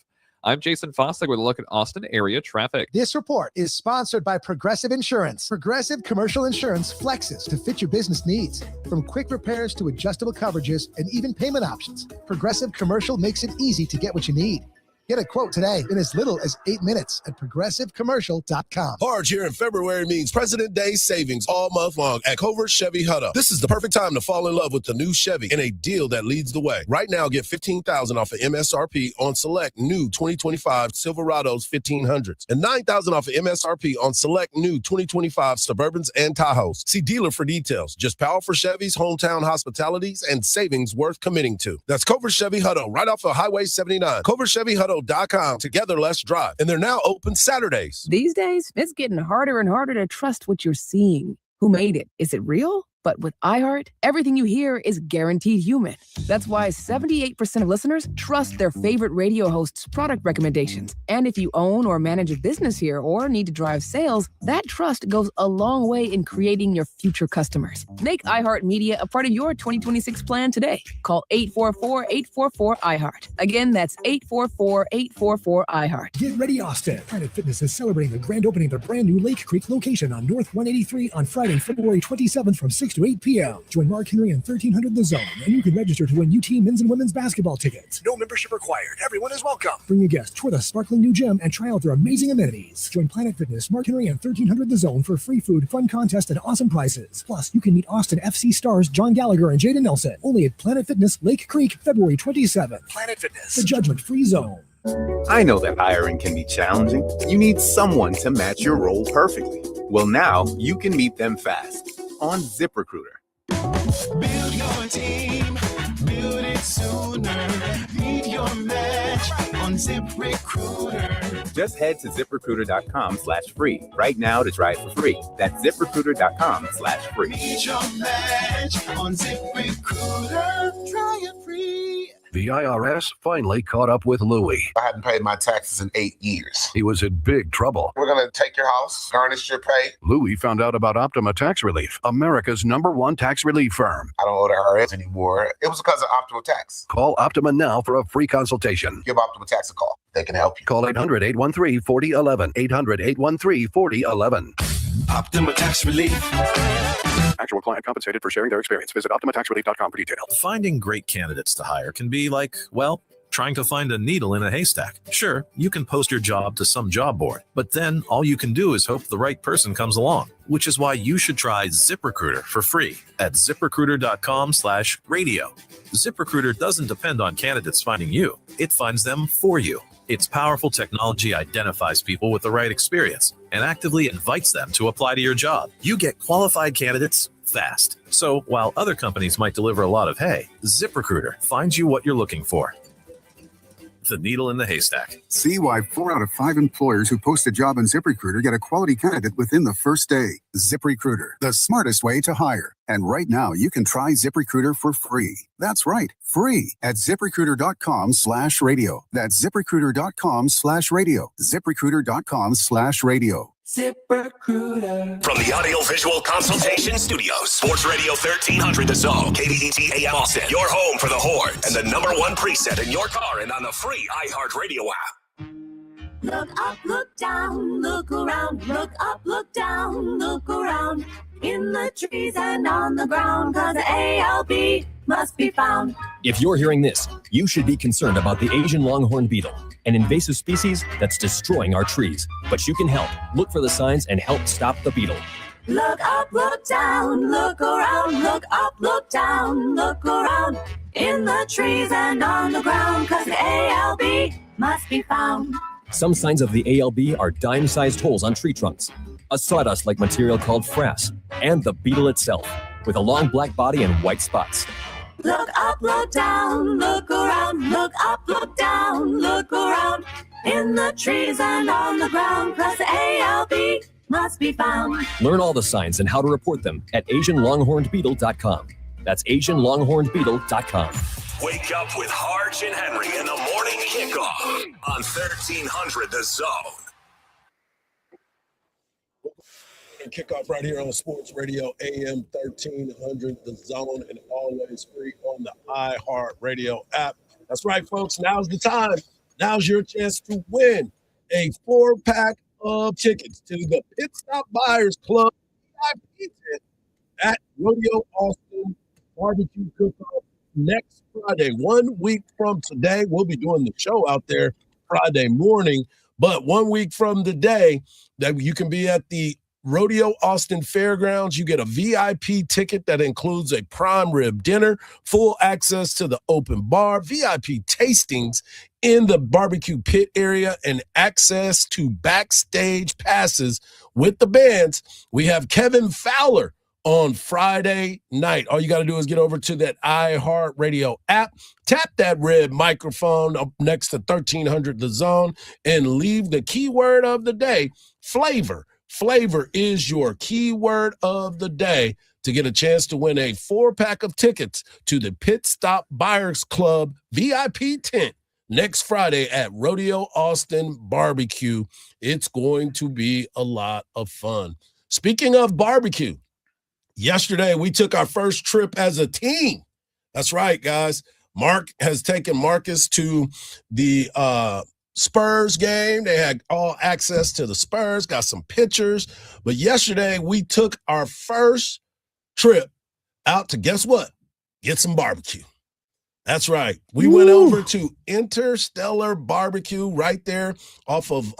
I'm Jason Fossig with a look at Austin area traffic. This report is sponsored by Progressive Insurance. Progressive Commercial Insurance flexes to fit your business needs. From quick repairs to adjustable coverages and even payment options, Progressive Commercial makes it easy to get what you need. Get a quote today in as little as 8 minutes at progressivecommercial.com. Hardge here in February means President Day savings all month long at Covert Chevy Hutto. This is the perfect time to fall in love with the new Chevy in a deal that leads the way. Right now, get $15,000 off of MSRP on select new 2025 Silverados 1500s and $9,000 off of MSRP on select new 2025 Suburbans and Tahoes. See dealer for details. Just powerful Chevys, hometown hospitalities, and savings worth committing to. That's Covert Chevy Hutto right off of Highway 79. Covert Chevy Hutto. Together, let's drive. And they're now open Saturdays. These days, it's getting harder and harder to trust what you're seeing. Who made it? Is it real? But with iHeart, everything you hear is guaranteed human. That's why 78% of listeners trust their favorite radio host's product recommendations. And if you own or manage a business here or need to drive sales, that trust goes a long way in creating your future customers. Make iHeartMedia a part of your 2026 plan today. Call 844-844-iHeart. Again, that's 844-844-iHeart. Get ready, Austin. Planet Fitness is celebrating the grand opening of their brand new Lake Creek location on North 183 on Friday, February 27th from 6 to 8 p.m. Join Mark Henry and 1300 The Zone, and you can register to win UT men's and women's basketball tickets. No membership required. Everyone is welcome. Bring a guest, tour the sparkling new gym, and try out their amazing amenities. Join Planet Fitness, Mark Henry, and 1300 The Zone for free food, fun contest, and awesome prizes. Plus, you can meet Austin FC stars John Gallagher and Jaden Nelson. Only at Planet Fitness, Lake Creek, February 27th. Planet Fitness, the judgment-free zone. I know that hiring can be challenging. You need someone to match your role perfectly. Well, now you can meet them fast on ZipRecruiter. Build your team, build it sooner. Meet your match on ZipRecruiter. Just head to ziprecruiter.com/free right now to try it for free. That's ziprecruiter.com/free. Meet your match on ZipRecruiter. Try it free. The IRS finally caught up with Louie. I hadn't paid my taxes in 8 years. He was in big trouble. We're going to take your house, garnish your pay. Louie found out about Optima Tax Relief, America's #1 tax relief firm. I don't owe the IRS anymore. It was because of Optima Tax. Call Optima now for a free consultation. Give Optima Tax a call. They can help you. Call 800-813-4011. 800-813-4011. Optima Tax Relief. Actual client compensated for sharing their experience. Visit OptimaTaxRelief.com for details. Finding great candidates to hire can be like, well, trying to find a needle in a haystack. Sure, you can post your job to some job board, but then all you can do is hope the right person comes along, which is why you should try ZipRecruiter for free at ZipRecruiter.com/radio. ZipRecruiter doesn't depend on candidates finding you. It finds them for you. Its powerful technology identifies people with the right experience and actively invites them to apply to your job. You get qualified candidates fast. So while other companies might deliver a lot of hay, ZipRecruiter finds you what you're looking for. The needle in the haystack. See why 4 out of 5 employers who post a job on ZipRecruiter get a quality candidate within the first day. ZipRecruiter, the smartest way to hire. And right now, you can try ZipRecruiter for free. That's right, free at ZipRecruiter.com/radio. That's ZipRecruiter.com/radio. ZipRecruiter.com/radio. ZipRecruiter. From the Audio-Visual Consultation Studios, Sports Radio 1300 The Zone, KDET AM Austin, your home for the Horns, and the #1 preset in your car and on the free iHeartRadio app. Look up, look down, look around, look up, look down, look around. In the trees and on the ground, 'cause the ALB must be found. If you're hearing this, you should be concerned about the Asian longhorn beetle, an invasive species that's destroying our trees. But you can help. Look for the signs and help stop the beetle. Look up, look down, look around, look up, look down, look around. In the trees and on the ground, 'cause the ALB must be found. Some signs of the ALB are dime-sized holes on tree trunks, a sawdust-like material called frass, and the beetle itself, with a long black body and white spots. Look up, look down, look around, look up, look down, look around. In the trees and on the ground, 'cause the ALB must be found. Learn all the signs and how to report them at AsianLonghornedBeetle.com. That's AsianLonghornedBeetle.com. Wake up with Hardge and Henry in the morning kickoff on 1300 The Zone. Kickoff right here on Sports Radio AM 1300 The Zone, and always free on the iHeartRadio app. That's right, folks. Now's the time. Now's your chance to win a 4-pack of tickets to the Pit Stop Buyers Club VIP tent at Rodeo Austin Barbecue Cook-Off next Friday. 1 week from today, we'll be doing the show out there Friday morning, but 1 week from today, that you can be at the Rodeo Austin Fairgrounds. You get a VIP ticket that includes a prime rib dinner, full access to the open bar, VIP tastings in the barbecue pit area, and access to backstage passes with the bands. We have Kevin Fowler on Friday night. All you got to do is get over to that iHeartRadio app, tap that red microphone up next to 1300 The Zone, and leave the keyword of the day, flavor. Flavor is your keyword of the day to get a chance to win a 4-pack of tickets to the Pit Stop Buyers Club VIP tent next Friday at Rodeo Austin Barbecue. It's going to be a lot of fun. Speaking of barbecue, yesterday we took our first trip as a team. That's right, guys. Mark has taken Marcus to the Spurs game. They had all access to the Spurs, got some pictures. But yesterday we took our first trip out to, guess what? Get some barbecue. That's right. We went over to Interstellar Barbecue right there off of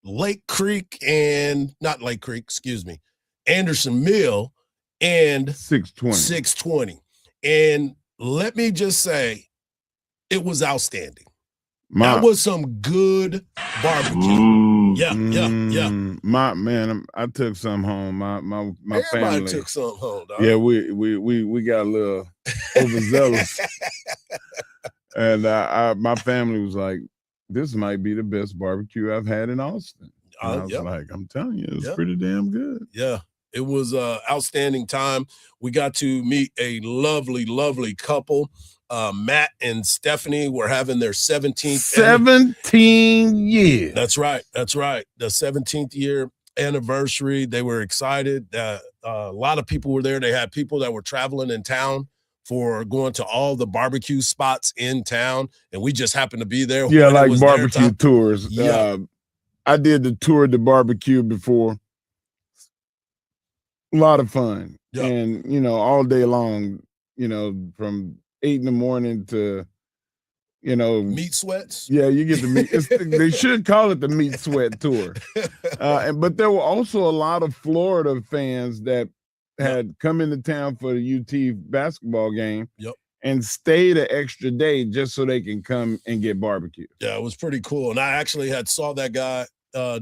Lake Creek and Anderson Mill and 620. And let me just say, it was outstanding. That was some good barbecue. Yeah. My man, I took some home. My Everybody family took some home, dog. Yeah, we got a little overzealous, and my family was like, "This might be the best barbecue I've had in Austin." And I was like, "I'm telling you, it's pretty damn good." Yeah, it was an outstanding time. We got to meet a lovely, lovely couple. Matt and Stephanie were having their 17th 17 years. That's right. The 17th year anniversary. They were excited. A lot of people were there. They had people that were traveling in town for going to all the barbecue spots in town, and we just happened to be there. Yeah, like barbecue tours. Yeah. I did the tour of the barbecue before. A lot of fun. Yeah. And, all day long, from 8 in the morning to, meat sweats. Yeah, you get the meat. They should call it the meat sweat tour. But there were also a lot of Florida fans that had come into town for the UT basketball game. Yep. And stayed an extra day just so they can come and get barbecue. Yeah, it was pretty cool. And I actually saw that guy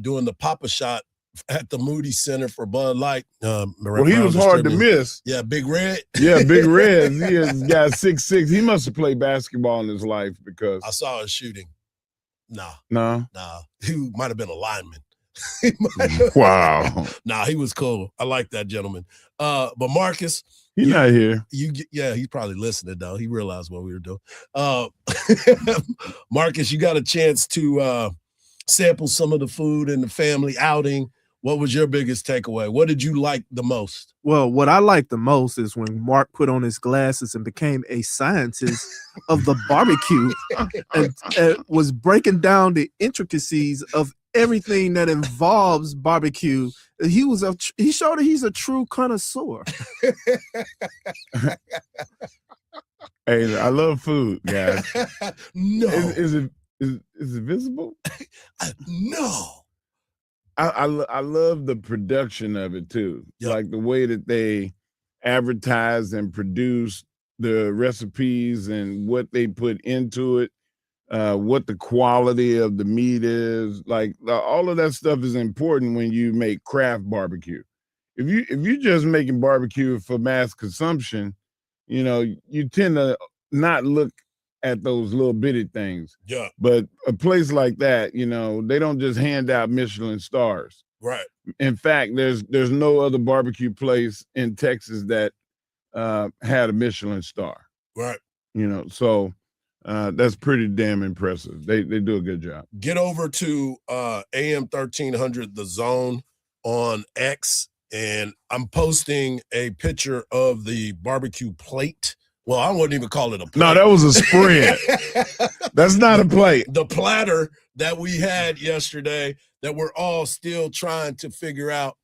doing the Papa Shot at the Moody Center for Bud Light. Well, he was hard to miss. Yeah, Big Red. Yeah, Big Red. He has got 6'6". He must have played basketball in his life because I saw his shooting. Nah. He might have been a lineman. Wow. Nah, he was cool. I like that gentleman. But Marcus, he's not here. He's probably listening though. He realized what we were doing. Marcus, you got a chance to sample some of the food in the family outing. What was your biggest takeaway? What did you like the most? Well, what I liked the most is when Mark put on his glasses and became a scientist of the barbecue and was breaking down the intricacies of everything that involves barbecue. He showed that he's a true connoisseur. Hey, I love food, guys. No. Is it visible? No. I love the production of it too. Like the way that they advertise and produce the recipes and what they put into it, what the quality of the meat is. Like all of that stuff is important when you make craft barbecue. If you're just making barbecue for mass consumption, you tend to not look at those little bitty things. Yeah. But a place like that, they don't just hand out Michelin stars. Right. In fact, there's no other barbecue place in Texas that had a Michelin star. Right. So that's pretty damn impressive. They do a good job. Get over to AM 1300 The Zone on X, and I'm posting a picture of the barbecue plate. Well, I wouldn't even call it a plate. No, that was a spread. That's not a plate. The platter that we had yesterday that we're all still trying to figure out.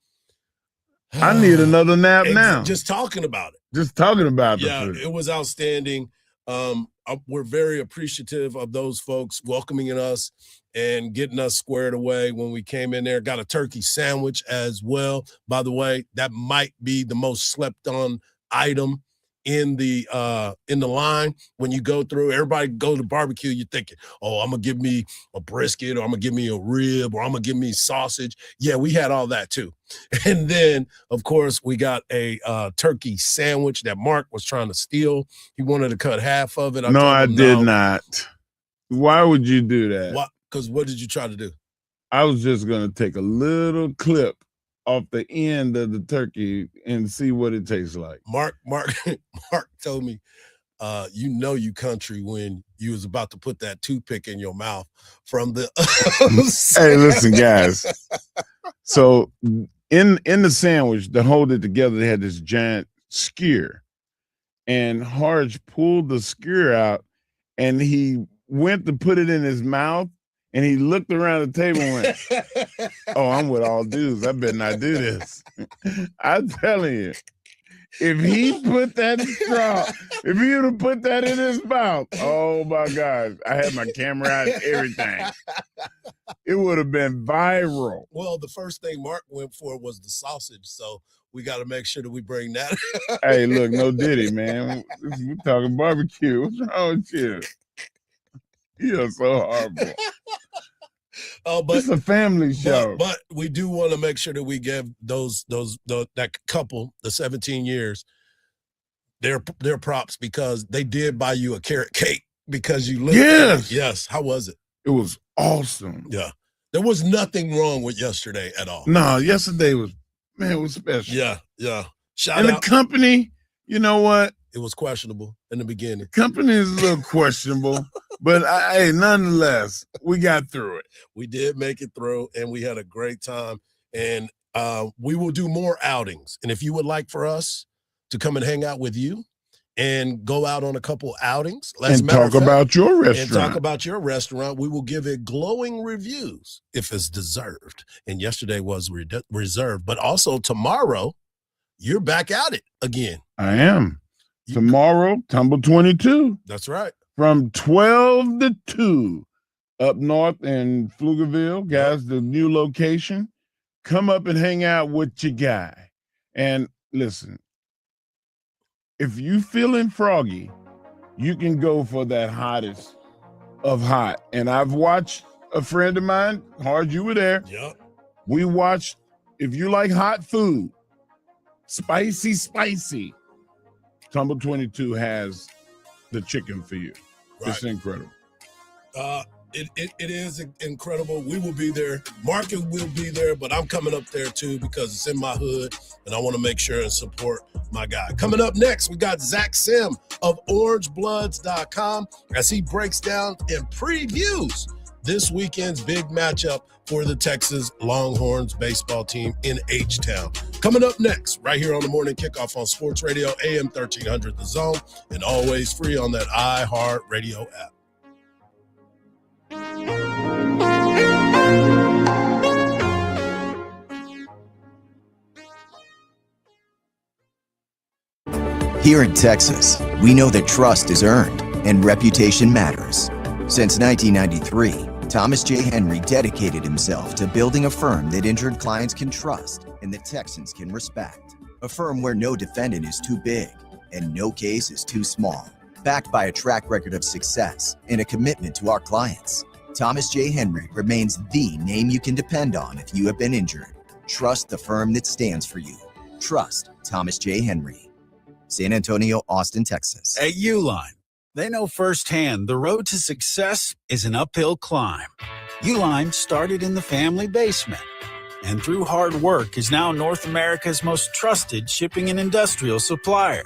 I need another nap now. Just talking about it. Just talking about Yeah, the food. it was outstanding. We're very appreciative of those folks welcoming us and getting us squared away when we came in there. Got a turkey sandwich as well. By the way, that might be the most slept on item in the line. When you go through, everybody go to barbecue, you're thinking, oh, I'm gonna give me a brisket, or I'm gonna give me a rib, or I'm gonna give me sausage. Yeah, we had all that too. And then of course we got a turkey sandwich that Mark was trying to steal. He wanted to cut half of it. I did not. Why would you do that? What? Because what did you try to do? I was just gonna take a little clip off the end of the turkey and see what it tastes like. Mark told me, you country when you was about to put that toothpick in your mouth from the. Hey, listen, guys. So in the sandwich, to hold it together, they had this giant skewer, and Hardge pulled the skewer out, and he went to put it in his mouth. And he looked around the table and went, oh, I'm with all dudes. I better not do this. I'm telling you, if he put that straw, if he would have put that in his mouth, oh my gosh, I had my camera out and everything. It would have been viral. Well, the first thing Mark went for was the sausage. So we got to make sure that we bring that. Hey, look, no diddy, man. We're talking barbecue. What's wrong with you? You're so horrible. But It's a family show. But we do want to make sure that we give that couple, the 17 years, their props, because they did buy you a carrot cake because you lived. Yes. Yes. How was it? It was awesome. Yeah. There was nothing wrong with yesterday at all. No, yesterday was special. Yeah. Shout and out. the company, you know what? It was questionable in the beginning. Company is a little questionable, but hey, nonetheless, we got through it. We did make it through, and we had a great time. And we will do more outings. And if you would like for us to come and hang out with you and go out on a couple outings, And talk about your And talk restaurant. about your restaurant, we will give it glowing reviews if it's deserved. And yesterday was reserved. But also tomorrow, you're back at it again. I am. Tomorrow, Tumble 22. That's right. From 12 to 2 up north in Pflugerville. Guys, the new location. Come up and hang out with your guy. And listen, if you feeling froggy, you can go for that hottest of hot. And I've watched a friend of mine, Hardge, you were there. Yep. We watched, if you like hot food, spicy, Tumble 22 has the chicken for you. Right. It's incredible. It is incredible. We will be there. Market will be there, but I'm coming up there too because it's in my hood, and I want to make sure and support my guy. Coming up next, we got Zach Sim of OrangeBloods.com as he breaks down and previews this weekend's big matchup for the Texas Longhorns baseball team in H-Town. Coming up next, right here on the Morning Kickoff on Sports Radio, AM 1300 The Zone, and always free on that iHeartRadio app. Here in Texas, we know that trust is earned and reputation matters. Since 1993, Thomas J. Henry dedicated himself to building a firm that injured clients can trust and that Texans can respect. A firm where no defendant is too big and no case is too small. Backed by a track record of success and a commitment to our clients, Thomas J. Henry remains the name you can depend on if you have been injured. Trust the firm that stands for you. Trust Thomas J. Henry. San Antonio, Austin, Texas. At Uline, they know firsthand the road to success is an uphill climb. Uline started in the family basement and through hard work is now North America's most trusted shipping and industrial supplier.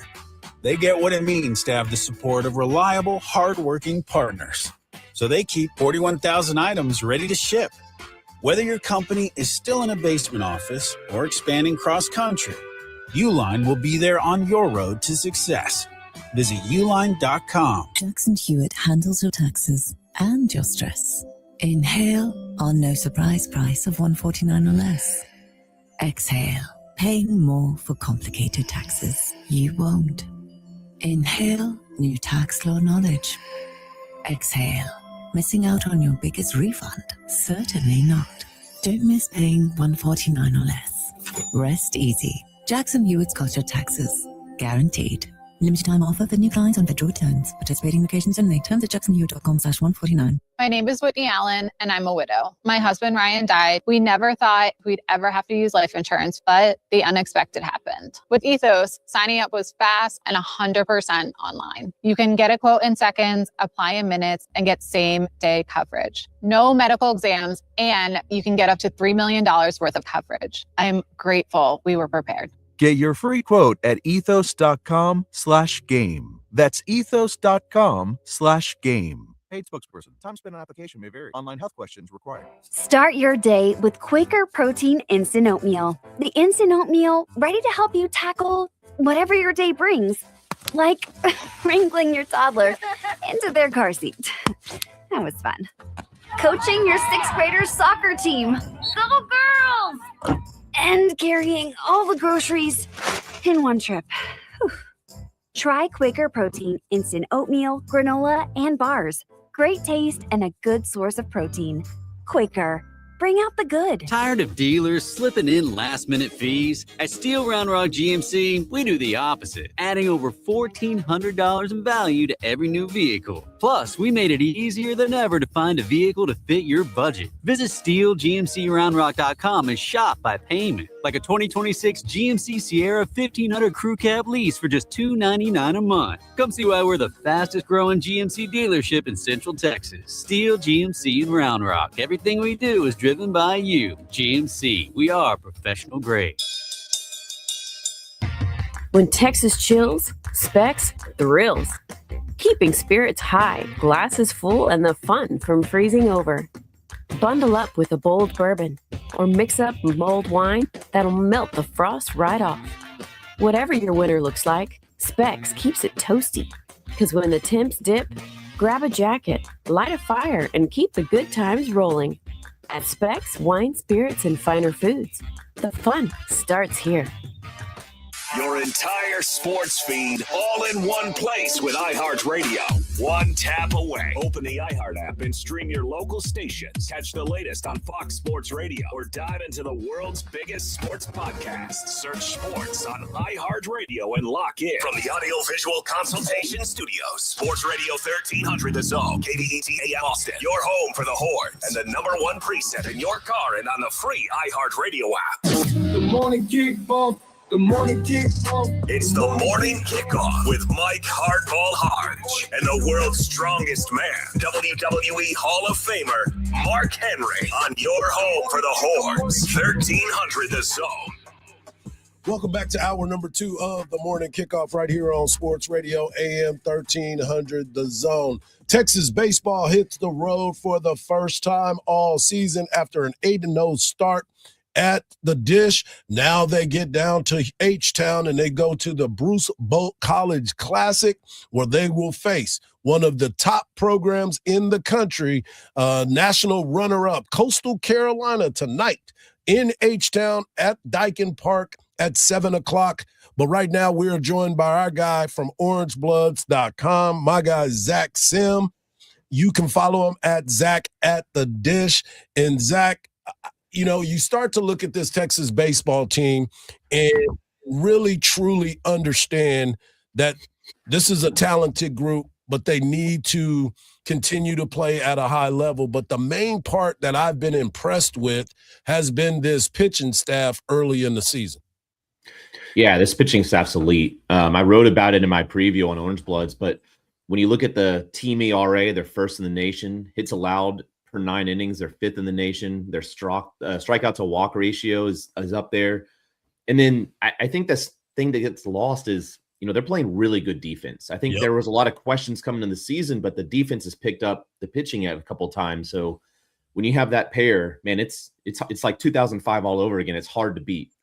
They get what it means to have the support of reliable, hardworking partners. So they keep 41,000 items ready to ship. Whether your company is still in a basement office or expanding cross-country, Uline will be there on your road to success. Visit uline.com. Jackson Hewitt handles your taxes and your stress. Inhale on no surprise price of $149 or less. Exhale, paying more for complicated taxes. You won't. Inhale, new tax law knowledge. Exhale, missing out on your biggest refund? Certainly not. Don't miss paying $149 or less. Rest easy. Jackson Hewitt's got your taxes. Guaranteed. Limited time offer for new clients on federal returns. Participating locations only. Terms at jacksonhewitt.com/149. My name is Whitney Allen, and I'm a widow. My husband, Ryan, died. We never thought we'd ever have to use life insurance, but the unexpected happened. With Ethos, signing up was fast and 100% online. You can get a quote in seconds, apply in minutes, and get same-day coverage. No medical exams, and you can get up to $3 million worth of coverage. I'm grateful we were prepared. Get your free quote at ethos.com/game. That's ethos.com/game. Paid spokesperson. Time spent on application may vary. Online health questions required. Start your day with Quaker Protein Instant Oatmeal. The instant oatmeal ready to help you tackle whatever your day brings, like wrangling your toddler into their car seat. That was fun. Coaching your 6th graders soccer team. Go girls! And carrying all the groceries in one trip. Whew. Try Quaker Protein Instant Oatmeal, granola, and bars. Great taste and a good source of protein. Quaker, Bring out the good. Tired of dealers slipping in last-minute fees? At Steel Round Rock GMC, we do the opposite, adding over $1,400 in value to every new vehicle. Plus, we made it easier than ever to find a vehicle to fit your budget. Visit SteelGMCRoundRock.com and shop by payment, like a 2026 GMC Sierra 1500 Crew Cab lease for just $299 a month. Come see why we're the fastest-growing GMC dealership in Central Texas. Steel GMC in Round Rock. Everything we do is driven by you. GMC, we are professional grade. When Texas chills, Specs thrills. Keeping spirits high, glasses full, and the fun from freezing over. Bundle up with a bold bourbon or mix up mulled wine that'll melt the frost right off. Whatever your winter looks like, Specs keeps it toasty. Because when the temps dip, grab a jacket, light a fire, and keep the good times rolling. At Specs Wine, Spirits, and Finer Foods, the fun starts here. Your entire sports feed all in one place with iHeartRadio. One tap away. Open the iHeart app and stream your local stations. Catch the latest on Fox Sports Radio or dive into the world's biggest sports podcast. Search sports on iHeartRadio and lock in. From the Audio-Visual Consultation Studios, Sports Radio 1300 The Zone, KDET AM Austin, your home for the Horns, and the #1 preset in your car and on the free iHeartRadio app. The morning Kickoff. The morning Kickoff. It's the morning Kickoff with Mike Hardball Hardge and the world's strongest man, WWE Hall of Famer Mark Henry, on your home for the Horns, 1300 The Zone. Welcome back to hour number 2 of the morning Kickoff right here on Sports Radio AM 1300 The Zone. Texas baseball hits the road for the first time all season after an 8-0 start at the Dish. Now they get down to H-Town and they go to the Bruce Bolt College Classic, where they will face one of the top programs in the country, national runner-up Coastal Carolina, tonight in H-Town at Dyken Park at 7 o'clock. But right now we are joined by our guy from orangebloods.com, my guy Zach Sim. You can follow him at Zach at the Dish. And Zach, you know, you start to look at this Texas baseball team and really, truly understand that this is a talented group, but they need to continue to play at a high level. But the main part that I've been impressed with has been this pitching staff early in the season. Yeah, this pitching staff's elite. I wrote about it in my preview on Orange Bloods, but when you look at the team ERA, they're first in the nation. Hits allowed per 9 innings, they're 5th in the nation. Their strikeout to walk ratio is up there. And then I think this thing that gets lost is, you know, they're playing really good defense. I think there was a lot of questions coming in the season, but the defense has picked up the pitching at a couple of times. So when you have that pair, man, it's like 2005 all over again. It's hard to beat.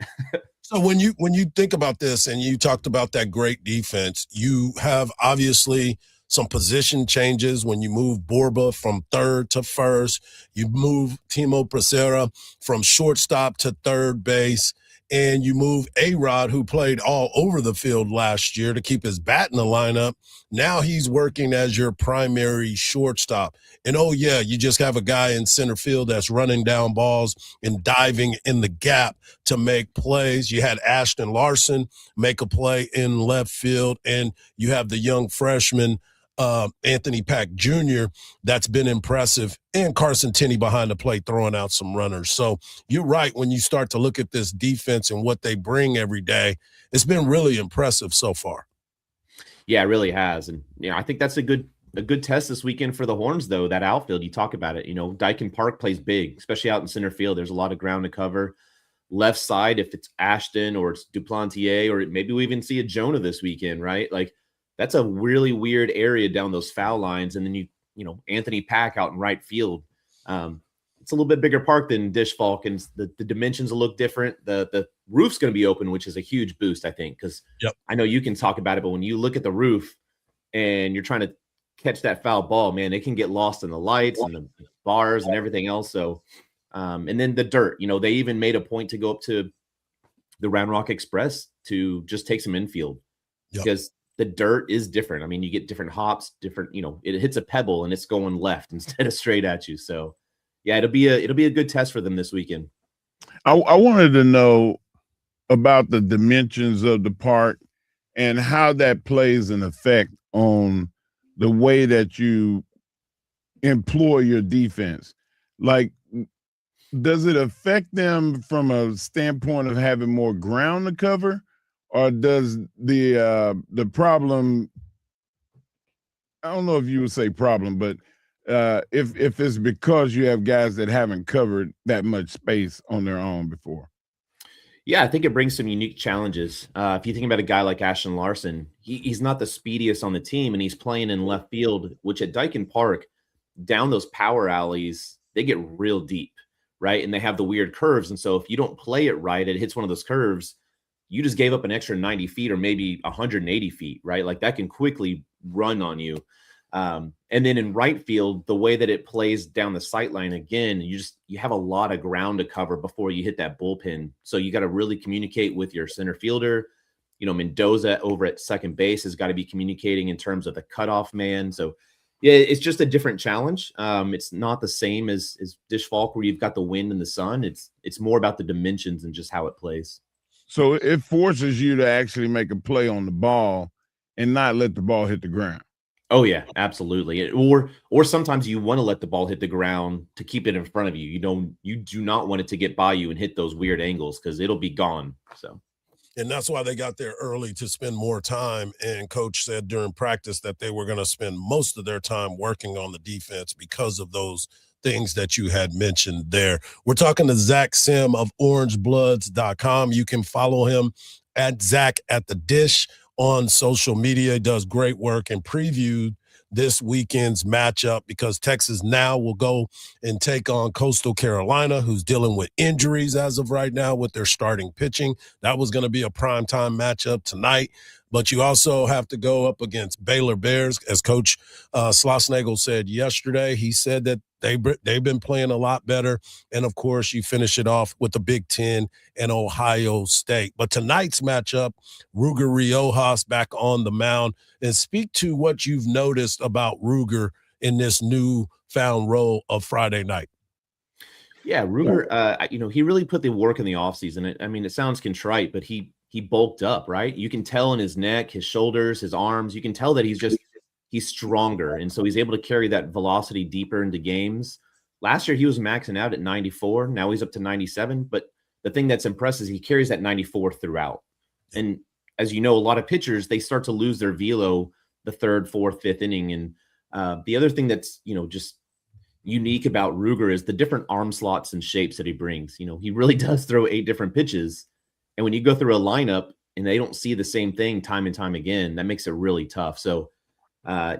So when you think about this and you talked about that great defense, you have obviously some position changes when you move Borba from third to first. You move Timo Becerra from shortstop to third base. And you move A-Rod, who played all over the field last year, to keep his bat in the lineup. Now he's working as your primary shortstop. And, oh, yeah, you just have a guy in center field that's running down balls and diving in the gap to make plays. You had Ashton Larson make a play in left field, and you have the young freshman, Anthony Pack Jr., that's been impressive, and Carson Tenney behind the plate throwing out some runners. So you're right, when you start to look at this defense and what they bring every day, it's been really impressive so far. Yeah, it really has. And, you know, I think that's a good test this weekend for the Horns, though, that outfield. You talk about it, you know, Dyken Park plays big, especially out in center field. There's a lot of ground to cover. Left side, if it's Ashton or it's Duplantier, or maybe we even see a Jonah this weekend, right? Like, that's a really weird area down those foul lines. And then you know, Anthony Pack out in right field. It's a little bit bigger park than Dish Falcons. The dimensions will look different. The roof's going to be open, which is a huge boost, I think, because I know you can talk about it, but when you look at the roof and you're trying to catch that foul ball, man, it can get lost in the lights and the bars and everything else. So, and then the dirt, you know, they even made a point to go up to the Round Rock Express to just take some infield because the dirt is different. I mean, you get different hops, different, you know, it hits a pebble and it's going left instead of straight at you. So yeah, it'll be a good test for them this weekend. I wanted to know about the dimensions of the park and how that plays an effect on the way that you employ your defense. Like, does it affect them from a standpoint of having more ground to cover, or does the problem, I don't know if you would say problem, but if it's because you have guys that haven't covered that much space on their own before? Yeah, I think it brings some unique challenges. If you think about a guy like Ashton Larson, he's not the speediest on the team, and he's playing in left field, which at Dyken Park, down those power alleys, they get real deep, right? And they have the weird curves. And so if you don't play it right, it hits one of those curves, you just gave up an extra 90 feet or maybe 180 feet, right? Like that can quickly run on you. And then in right field, the way that it plays down the sight line, again, you have a lot of ground to cover before you hit that bullpen. So you got to really communicate with your center fielder. You know, Mendoza over at second base has got to be communicating in terms of the cutoff man. So yeah, it's just a different challenge. It's not the same as Dish Falk, where you've got the wind and the sun. It's more about the dimensions and just how it plays. So it forces you to actually make a play on the ball and not let the ball hit the ground. Oh yeah, absolutely. Or sometimes you want to let the ball hit the ground to keep it in front of you. You do not want it to get by you and hit those weird angles because it'll be gone. So, and that's why they got there early to spend more time. And coach said during practice that they were going to spend most of their time working on the defense because of those things that you had mentioned there. We're talking to Zach Sim of orangebloods.com. You can follow him at Zach at the Dish on social media. He does great work and previewed this weekend's matchup because Texas now will go and take on Coastal Carolina, who's dealing with injuries as of right now with their starting pitching. That was going to be a primetime matchup tonight. But you also have to go up against Baylor Bears. As Coach Schlossnagle said yesterday, he said that they've been playing a lot better. And, of course, you finish it off with the Big Ten and Ohio State. But tonight's matchup, Ruger Riojas back on the mound. And speak to what you've noticed about Ruger in this newfound role of Friday night. Yeah, Ruger, he really put the work in the offseason. I mean, it sounds contrite, but he bulked up, right? You can tell in his neck, his shoulders, his arms, you can tell that he's stronger. And so he's able to carry that velocity deeper into games. Last year, he was maxing out at 94. Now he's up to 97. But the thing that's impressive is he carries that 94 throughout. And as you know, a lot of pitchers, they start to lose their velo the third, fourth, fifth inning. And the other thing that's, just unique about Ruger is the different arm slots and shapes that he brings. He really does throw 8 different pitches. And when you go through a lineup and they don't see the same thing time and time again, that makes it really tough. So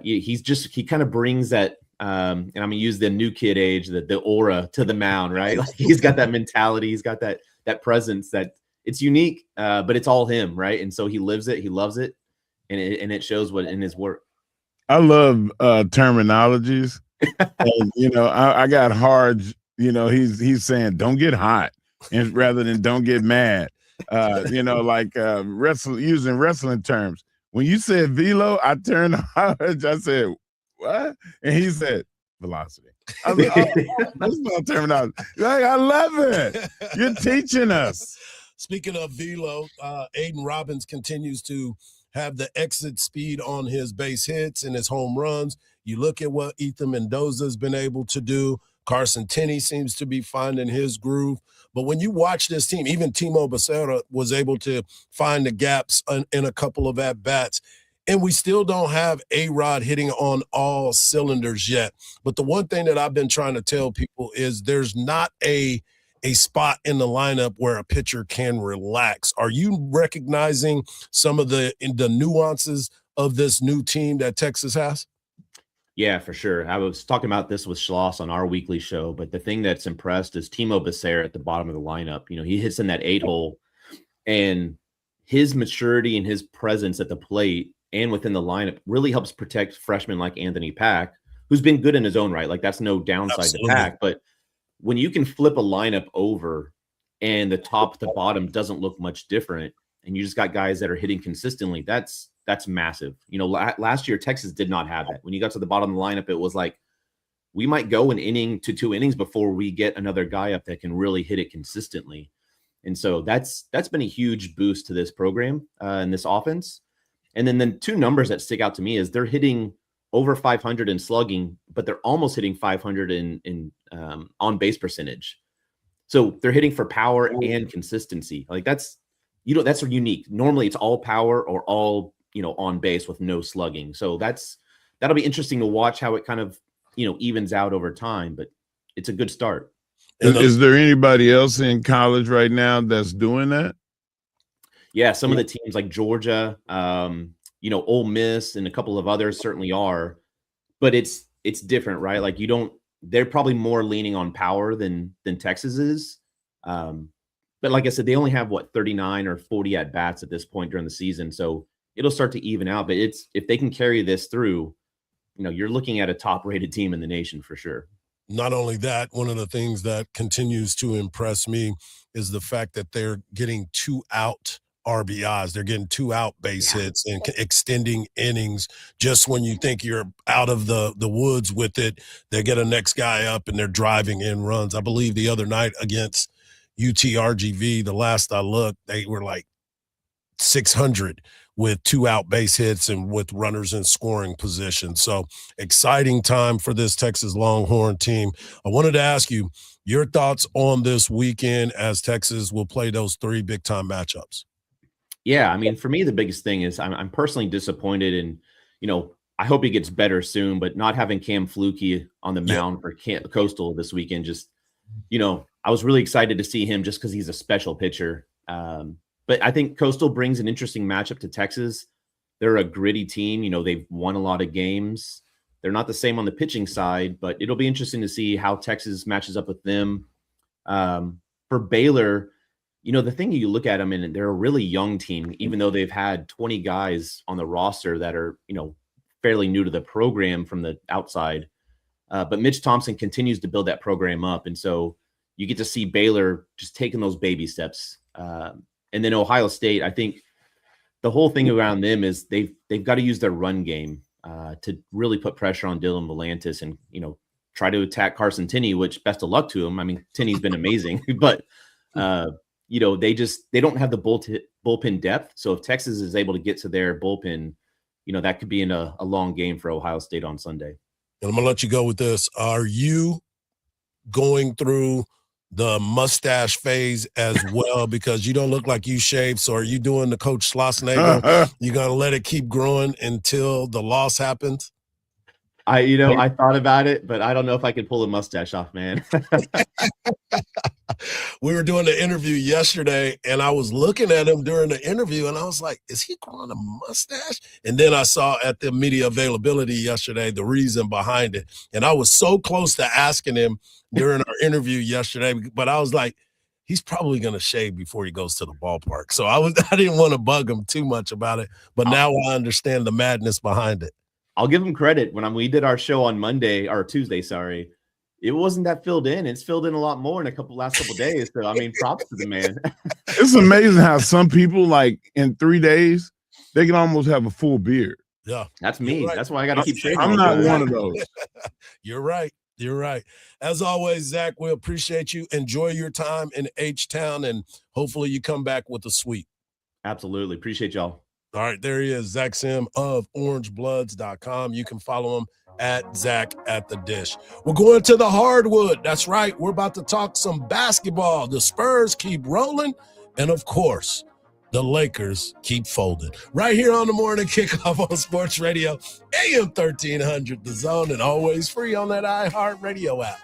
he kind of brings that, and I'm going to use the new kid age, the aura to the mound, right? Like he's got that mentality. He's got that presence that it's unique, but it's all him, right? And so he lives it. He loves it. And it shows what in his work. I love terminologies. And, I got Hardge, he's saying, don't get hot, and rather than don't get mad. Using wrestling terms. When you said velo, I turned to Hardge. I said, what? And he said, velocity. I was like, that's my terminology. Like, I love it. You're teaching us. Speaking of velo, Aiden Robbins continues to have the exit speed on his base hits and his home runs. You look at what Ethan Mendoza has been able to do. Carson Tenney seems to be finding his groove. But when you watch this team, even Timo Becerra was able to find the gaps in a couple of at-bats. And we still don't have A-Rod hitting on all cylinders yet. But the one thing that I've been trying to tell people is there's not a spot in the lineup where a pitcher can relax. Are you recognizing some of the nuances of this new team that Texas has? Yeah, for sure. I was talking about this with Schloss on our weekly show, but the thing that's impressed is Timo Becerra at the bottom of the lineup. He hits in that 8-hole, and his maturity and his presence at the plate and within the lineup really helps protect freshmen like Anthony Pack, who's been good in his own right. Like, that's no downside to Pack. But when you can flip a lineup over and the top to bottom doesn't look much different, and you just got guys that are hitting consistently, that's massive. Last year, Texas did not have that. When you got to the bottom of the lineup, it was like we might go an inning to 2 innings before we get another guy up that can really hit it consistently. And so that's been a huge boost to this program and this offense. And then the two numbers that stick out to me is they're hitting over 500 in slugging, but they're almost hitting 500 in on base percentage. So they're hitting for power and consistency. Like that's unique. Normally it's all power or all, on base with no slugging. So that'll be interesting to watch how it kind of, evens out over time, but it's a good start. Is there anybody else in college right now that's doing that? Yeah, some of the teams like Georgia, Ole Miss, and a couple of others certainly are, but it's different, right? Like they're probably more leaning on power than Texas is. But like I said, they only have 39 or 40 at bats at this point during the season, so it'll start to even out. But if they can carry this through, you're looking at a top-rated team in the nation for sure. Not only that, one of the things that continues to impress me is the fact that they're getting 2 out RBIs. They're getting 2 out base hits and extending innings. Just when you think you're out of the woods with it, they get a next guy up and they're driving in runs. I believe the other night against UTRGV, the last I looked, they were like 600 with 2 out base hits and with runners in scoring position. So exciting time for this Texas Longhorn team. I wanted to ask you your thoughts on this weekend as Texas will play those 3 big-time matchups. Yeah, I mean, for me, the biggest thing is I'm personally disappointed in, I hope he gets better soon, but not having Cam Fluke on the mound for Coastal this weekend, just, I was really excited to see him just because he's a special pitcher. But I think Coastal brings an interesting matchup to Texas. They're a gritty team. They've won a lot of games. They're not the same on the pitching side, but it'll be interesting to see how Texas matches up with them. For Baylor, the thing you look at them and they're a really young team, even though they've had 20 guys on the roster that are, fairly new to the program from the outside. But Mitch Thompson continues to build that program up. And so you get to see Baylor just taking those baby steps. And then Ohio State, I think the whole thing around them is they've got to use their run game to really put pressure on Dylan Volantis and, try to attack Carson Tinney, which best of luck to him. I mean, Tinney's been amazing, but they don't have the bullpen depth. So if Texas is able to get to their bullpen, that could be in a long game for Ohio State on Sunday. And I'm going to let you go with this. Are you going through the mustache phase as well? Because you don't look like you shaved. So are you doing the Coach Schlossnagle? You going to let it keep growing until the loss happens? I thought about it, but I don't know if I can pull a mustache off, man. We were doing the interview yesterday, and I was looking at him during the interview, and I was like, is he growing a mustache? And then I saw at the media availability yesterday the reason behind it. And I was so close to asking him during our interview yesterday, but I was like, he's probably going to shave before he goes to the ballpark. So I didn't want to bug him too much about it, but now I understand the madness behind it. I'll give him credit. When we did our show on Tuesday, it wasn't that filled in. It's filled in a lot more in last couple days. So, I mean, props to the man. It's amazing how some people, like, in 3 days, they can almost have a full beard. Yeah. That's me. Right. That's why I got to keep shaving. I'm not one of those. You're right. As always, Zach, we appreciate you. Enjoy your time in H-Town, and hopefully you come back with a sweep. Absolutely. Appreciate y'all. All right, there he is, Zach Sim of orangebloods.com. You can follow him at Zach at the Dish. We're going to the hardwood. That's right. We're about to talk some basketball. The Spurs keep rolling, and of course, the Lakers keep folding. Right here on the morning kickoff on Sports Radio, AM 1300, The Zone, and always free on that iHeartRadio app.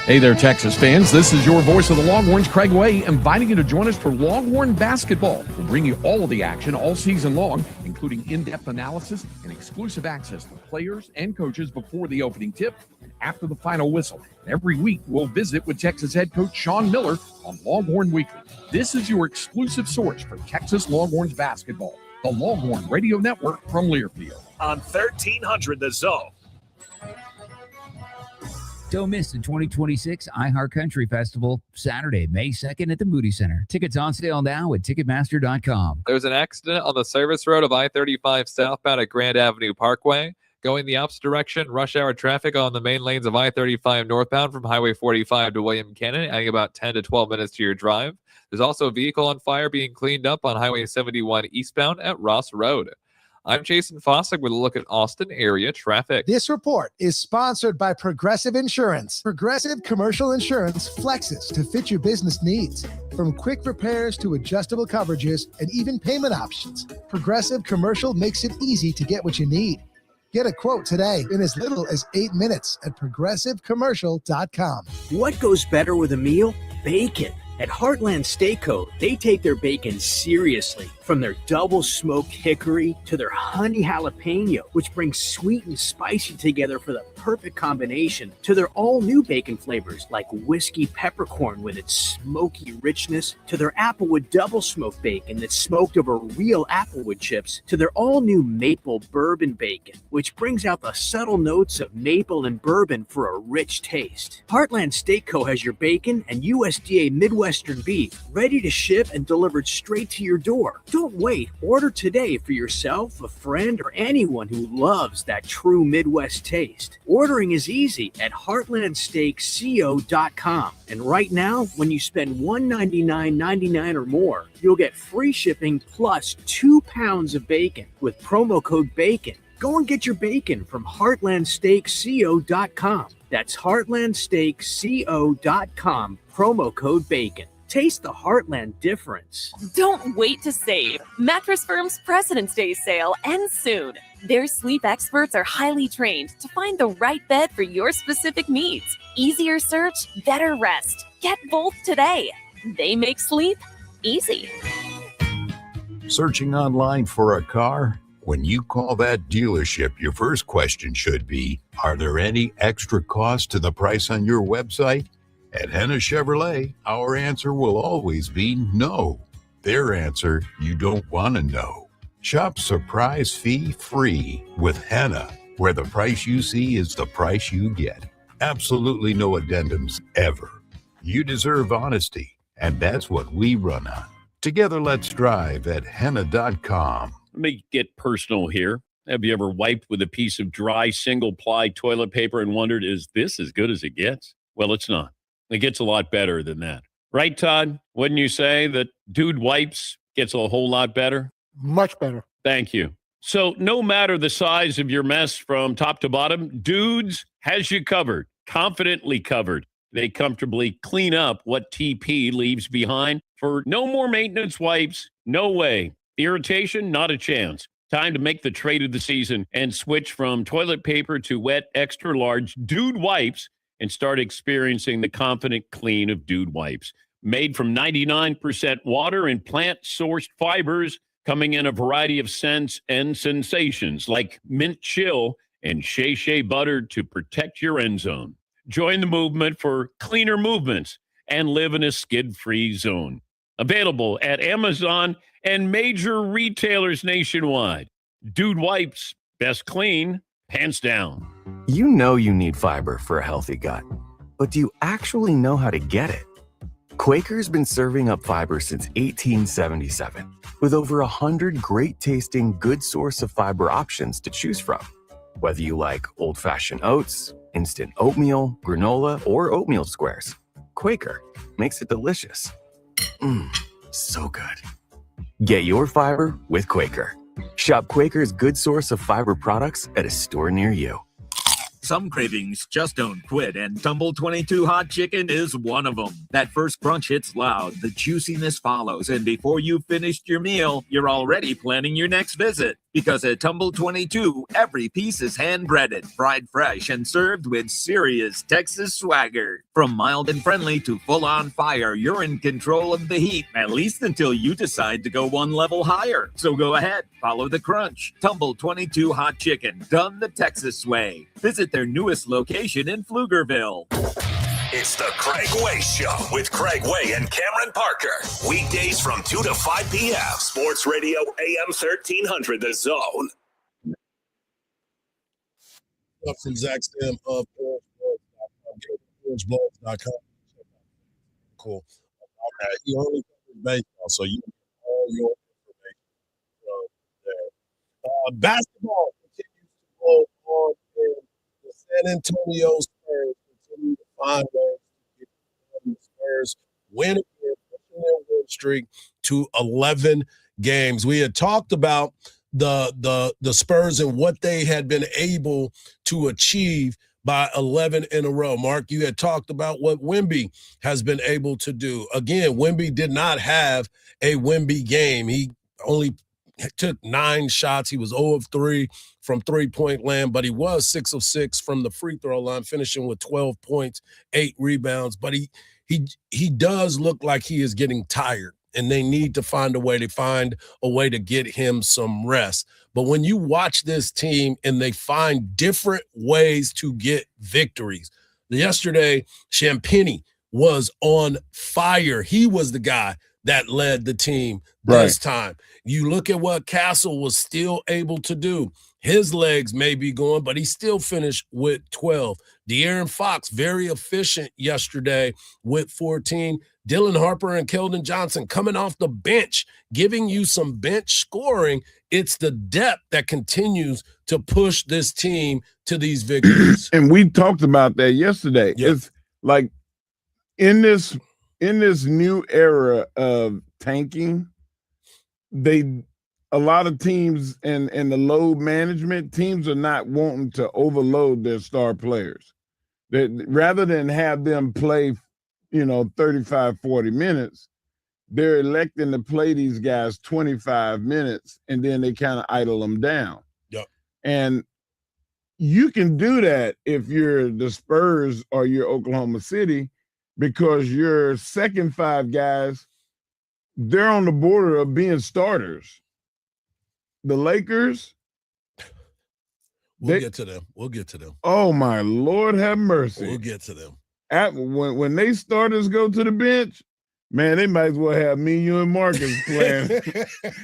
Hey there, Texas fans. This is your voice of the Longhorns, Craig Way, inviting you to join us for Longhorn basketball. We'll bring you all of the action all season long, including in-depth analysis and exclusive access to players and coaches before the opening tip and after the final whistle. Every week, we'll visit with Texas head coach Sean Miller on Longhorn Weekly. This is your exclusive source for Texas Longhorns basketball, the Longhorn Radio Network from Learfield. On 1300 The Zone. Don't miss the 2026 iHeartCountry Festival, Saturday, May 2nd at the Moody Center. Tickets on sale now at Ticketmaster.com. There's an accident on the service road of I-35 southbound at Grand Avenue Parkway. Going the opposite direction, rush hour traffic on the main lanes of I-35 northbound from Highway 45 to William Cannon, adding about 10 to 12 minutes to your drive. There's also a vehicle on fire being cleaned up on Highway 71 eastbound at Ross Road. I'm Jason Fossick with a look at Austin area traffic. This report is sponsored by Progressive Insurance. Progressive Commercial Insurance flexes to fit your business needs. From quick repairs to adjustable coverages and even payment options, Progressive Commercial makes it easy to get what you need. Get a quote today in as little as 8 minutes at progressivecommercial.com. What goes better with a meal? Bacon. At Heartland Steakco, they take their bacon seriously. From their double smoked hickory to their honey jalapeno, which brings sweet and spicy together for the perfect combination, to their all-new bacon flavors like whiskey peppercorn with its smoky richness, to their applewood double smoked bacon that's smoked over real applewood chips, to their all-new maple bourbon bacon, which brings out the subtle notes of maple and bourbon for a rich taste. Heartland Steakco has your bacon and USDA Midwestern beef ready to ship and delivered straight to your door. Don't wait. Order today for yourself, a friend, or anyone who loves that true Midwest taste. Ordering is easy at heartlandsteakco.com. And right now, when you spend $199.99 or more, you'll get free shipping plus 2 pounds of bacon with promo code BACON. Go and get your bacon from heartlandsteakco.com. That's heartlandsteakco.com, promo code BACON. Taste the Heartland difference. Don't wait to save. Mattress Firm's President's Day sale ends soon. Their sleep experts are highly trained to find the right bed for your specific needs. Easier search, better rest. Get both today. They make sleep easy. Searching online for a car? When you call that dealership, your first question should be, are there any extra costs to the price on your website? At Henna Chevrolet, our answer will always be no. Their answer, you don't want to know. Shop surprise fee free with Henna, where the price you see is the price you get. Absolutely no addendums ever. You deserve honesty, and that's what we run on. Together, let's drive at henna.com. Let me get personal here. Have you ever wiped with a piece of dry single-ply toilet paper and wondered, is this as good as it gets? Well, it's not. It gets a lot better than that. Right, Todd? Wouldn't you say that Dude Wipes gets a whole lot better? Much better. Thank you. So no matter the size of your mess from top to bottom, Dudes has you covered, confidently covered. They comfortably clean up what TP leaves behind for no more maintenance wipes. No way. Irritation, not a chance. Time to make the trade of the season and switch from toilet paper to wet, extra large Dude Wipes and start experiencing the confident clean of Dude Wipes. Made from 99% water and plant-sourced fibers, coming in a variety of scents and sensations like mint chill and shea butter to protect your end zone. Join the movement for cleaner movements and live in a skid-free zone. Available at Amazon and major retailers nationwide. Dude Wipes, best clean, hands down. You know you need fiber for a healthy gut, but do you actually know how to get it? Quaker's been serving up fiber since 1877, with over 100 great-tasting, good source of fiber options to choose from. Whether you like old-fashioned oats, instant oatmeal, granola, or oatmeal squares, Quaker makes it delicious. So good. Get your fiber with Quaker. Shop Quaker's good source of fiber products at a store near you. Some cravings just don't quit, and Tumble 22 Hot Chicken is one of them. That first crunch hits loud, the juiciness follows, and before you've finished your meal, you're already planning your next visit. Because at Tumble 22, every piece is hand-breaded, fried fresh, and served with serious Texas swagger. From mild and friendly to full-on fire, you're in control of the heat, at least until you decide to go one level higher. So go ahead, follow the crunch. Tumble 22 Hot Chicken, done the Texas way. Visit their newest location in Pflugerville. It's the Craig Way Show with Craig Way and Cameron Parker. Weekdays from 2 to 5 p.m. Sports Radio AM 1300, The Zone. From Zach Stem of FoxSportsBulls.com. Cool. Okay. He only covers baseball, so you get all your information from there. Basketball continues to go on, and the San Antonio Spurs continue to find ways to get the Spurs win again, pushing their win streak to 11 games. We had talked about the Spurs and what they had been able to achieve by 11 in a row. Mark, you had talked about what Wemby has been able to do. Again, Wemby did not have a Wemby game. He only took 9 shots. He was 0 of 3 from three-point land, but he was 6 of 6 from the free throw line, finishing with 12 points, 8 rebounds. But he does look like he is getting tired, and they need to find a way to get him some rest. But when you watch this team and they find different ways to get victories, yesterday, Champagnie was on fire. He was the guy that led the team this time. You look at what Castle was still able to do. His legs may be going, but he still finished with 12. De'Aaron Fox, very efficient yesterday with 14. Dylan Harper and Keldon Johnson coming off the bench, giving you some bench scoring. It's the depth that continues to push this team to these victories. And we talked about that yesterday. Yep. It's like in this new era of tanking, a lot of teams and the load management, teams are not wanting to overload their star players. Rather than have them play 35, 40 minutes, they're electing to play these guys 25 minutes, and then they kind of idle them down. Yep. And you can do that if you're the Spurs or you're Oklahoma City, because your second 5 guys, they're on the border of being starters. The Lakers, We'll get to them. Oh, my Lord, have mercy. We'll get to them. When they starters go to the bench, man, they might as well have me, you, and Marcus playing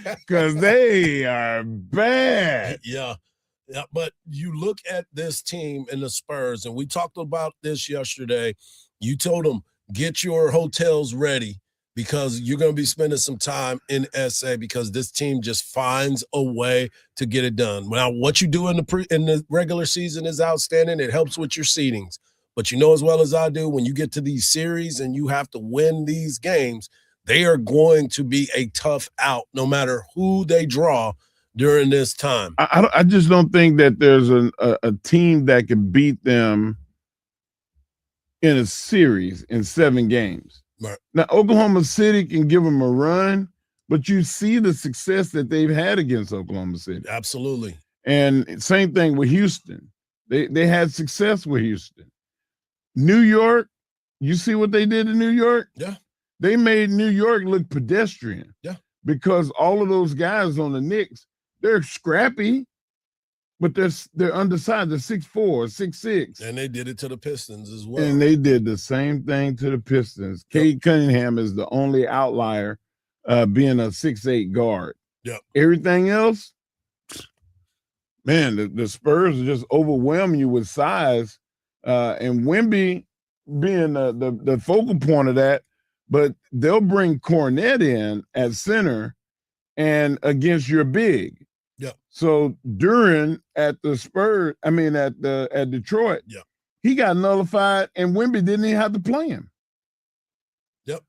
because they are bad. Yeah, but you look at this team and the Spurs, and we talked about this yesterday. You told them, get your hotels ready because you're going to be spending some time in SA because this team just finds a way to get it done. Now, what you do in the regular season is outstanding. It helps with your seedings. But you know as well as I do, when you get to these series and you have to win these games, they are going to be a tough out no matter who they draw during this time. I just don't think that there's a team that can beat them in a series in 7 games. Right. Now, Oklahoma City can give them a run, but you see the success that they've had against Oklahoma City. Absolutely. And same thing with Houston. They had success with Houston. New York, you see what they did in New York? Yeah. They made New York look pedestrian. Yeah. Because all of those guys on the Knicks, they're scrappy, but they're undersized. They're 6'4", 6'6". And they did it to the Pistons as well. And they did the same thing to the Pistons. Yep. Cade Cunningham is the only outlier being a 6'8" guard. Yep. Everything else, man, the Spurs just overwhelm you with size. And Wemby being the focal point of that, but they'll bring Cornette in at center and against your big. Yeah. So Duran at Detroit, yeah, he got nullified, and Wemby didn't even have to play him. Yep.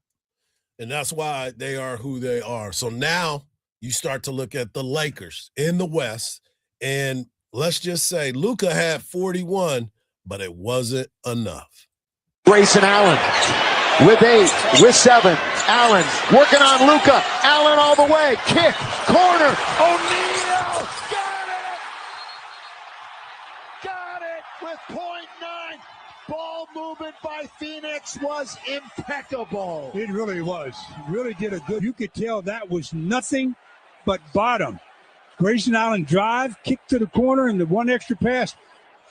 And that's why they are who they are. So now you start to look at the Lakers in the West, and let's just say Luka had 41, but it wasn't enough. Grayson Allen with 8, with 7. Allen working on Luka. Allen all the way. Kick, corner. O'Neal got it with .9. Ball movement by Phoenix was impeccable. It really was. Really did a good. You could tell that was nothing but bottom. Grayson Allen drive, kick to the corner, and the one extra pass.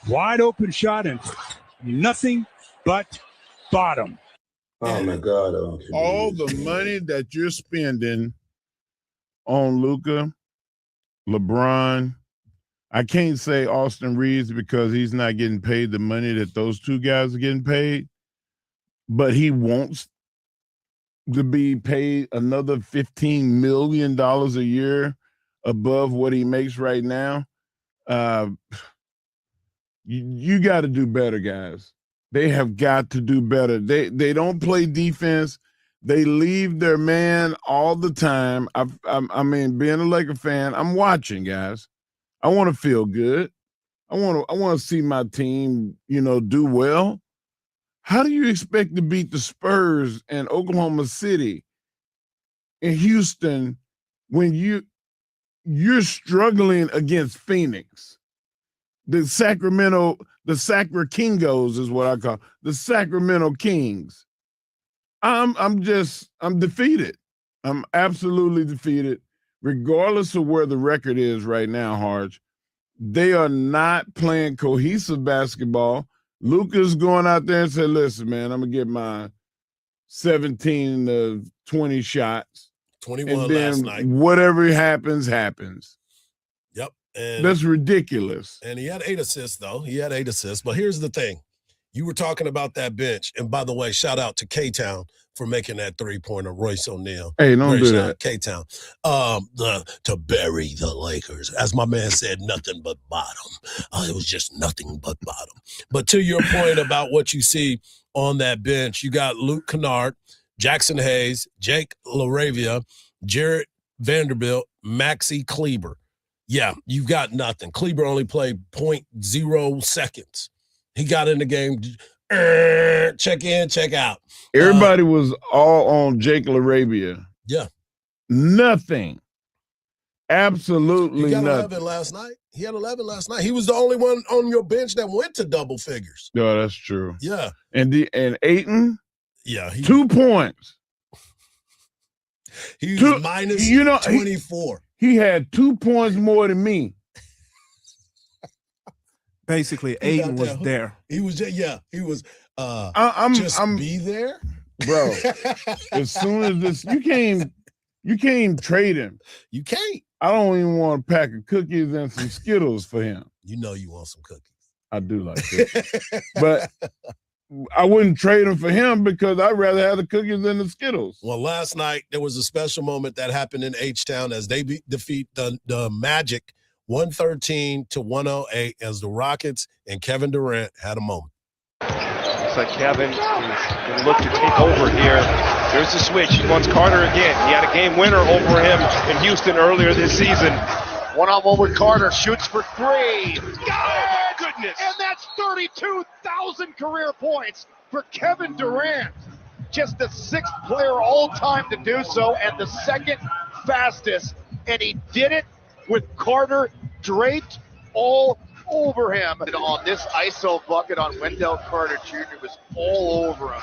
Wide open shot and nothing but bottom. Oh, my God. All the money that you're spending on Luka, LeBron, I can't say Austin Reeves because he's not getting paid the money that those two guys are getting paid. but he wants to be paid another $15 million a year above what he makes right now. You got to do better, guys. They have got to do better. They don't play defense. They leave their man all the time. I mean, being a Laker fan, I'm watching, guys. I want to feel good. I want to see my team, do well. How do you expect to beat the Spurs and Oklahoma City and Houston when you're struggling against Phoenix? The Sacramento Kingos is what I call the Sacramento Kings. I'm defeated. I'm absolutely defeated, regardless of where the record is right now, Hardge. They are not playing cohesive basketball. Luka's going out there and said, listen, man, I'm going to get my 17 to 20 shots. 21 and then last night. Whatever happens. Yep. And that's ridiculous. And he had 8 assists, though. But here's the thing. You were talking about that bench. And by the way, shout out to K-Town for making that three-pointer, Royce O'Neal. Hey, don't do that. K-Town. To bury the Lakers. As my man said, nothing but bottom. It was just nothing but bottom. But to your point about what you see on that bench, you got Luke Kennard, Jackson Hayes, Jake LaRavia, Jarrett Vanderbilt, Maxi Kleber. Yeah, you've got nothing. Kleber only played 0.0 seconds. He got in the game, check in, check out. Everybody was all on Jake LaRavia. Yeah. Nothing. Absolutely he got nothing. 11 last night. He had 11 last night. He was the only one on your bench that went to double figures. No, that's true. Yeah. And Ayton? Yeah. 2 points. He was minus 24. He had 2 points more than me. Basically, Aiden was there. He was, he was. I'm be there, bro. As soon as this, you can't trade him. You can't. I don't even want a pack of cookies and some Skittles for him. You know you want some cookies. I do like cookies, but I wouldn't trade him for him because I'd rather have the cookies than the Skittles. Well, last night there was a special moment that happened in H-Town as they defeat the Magic 113-108 as the Rockets and Kevin Durant had a moment. Looks like Kevin is going to look to take over here. There's the switch. He wants Carter again. He had a game winner over him in Houston earlier this season. One-on-one with Carter, shoots for 3. Got it! Oh, goodness. And that's 32,000 career points for Kevin Durant. Just the 6th player all-time to do so and the 2nd fastest. And he did it with Carter draped all over him. And on this ISO bucket on Wendell Carter Jr. was all over him.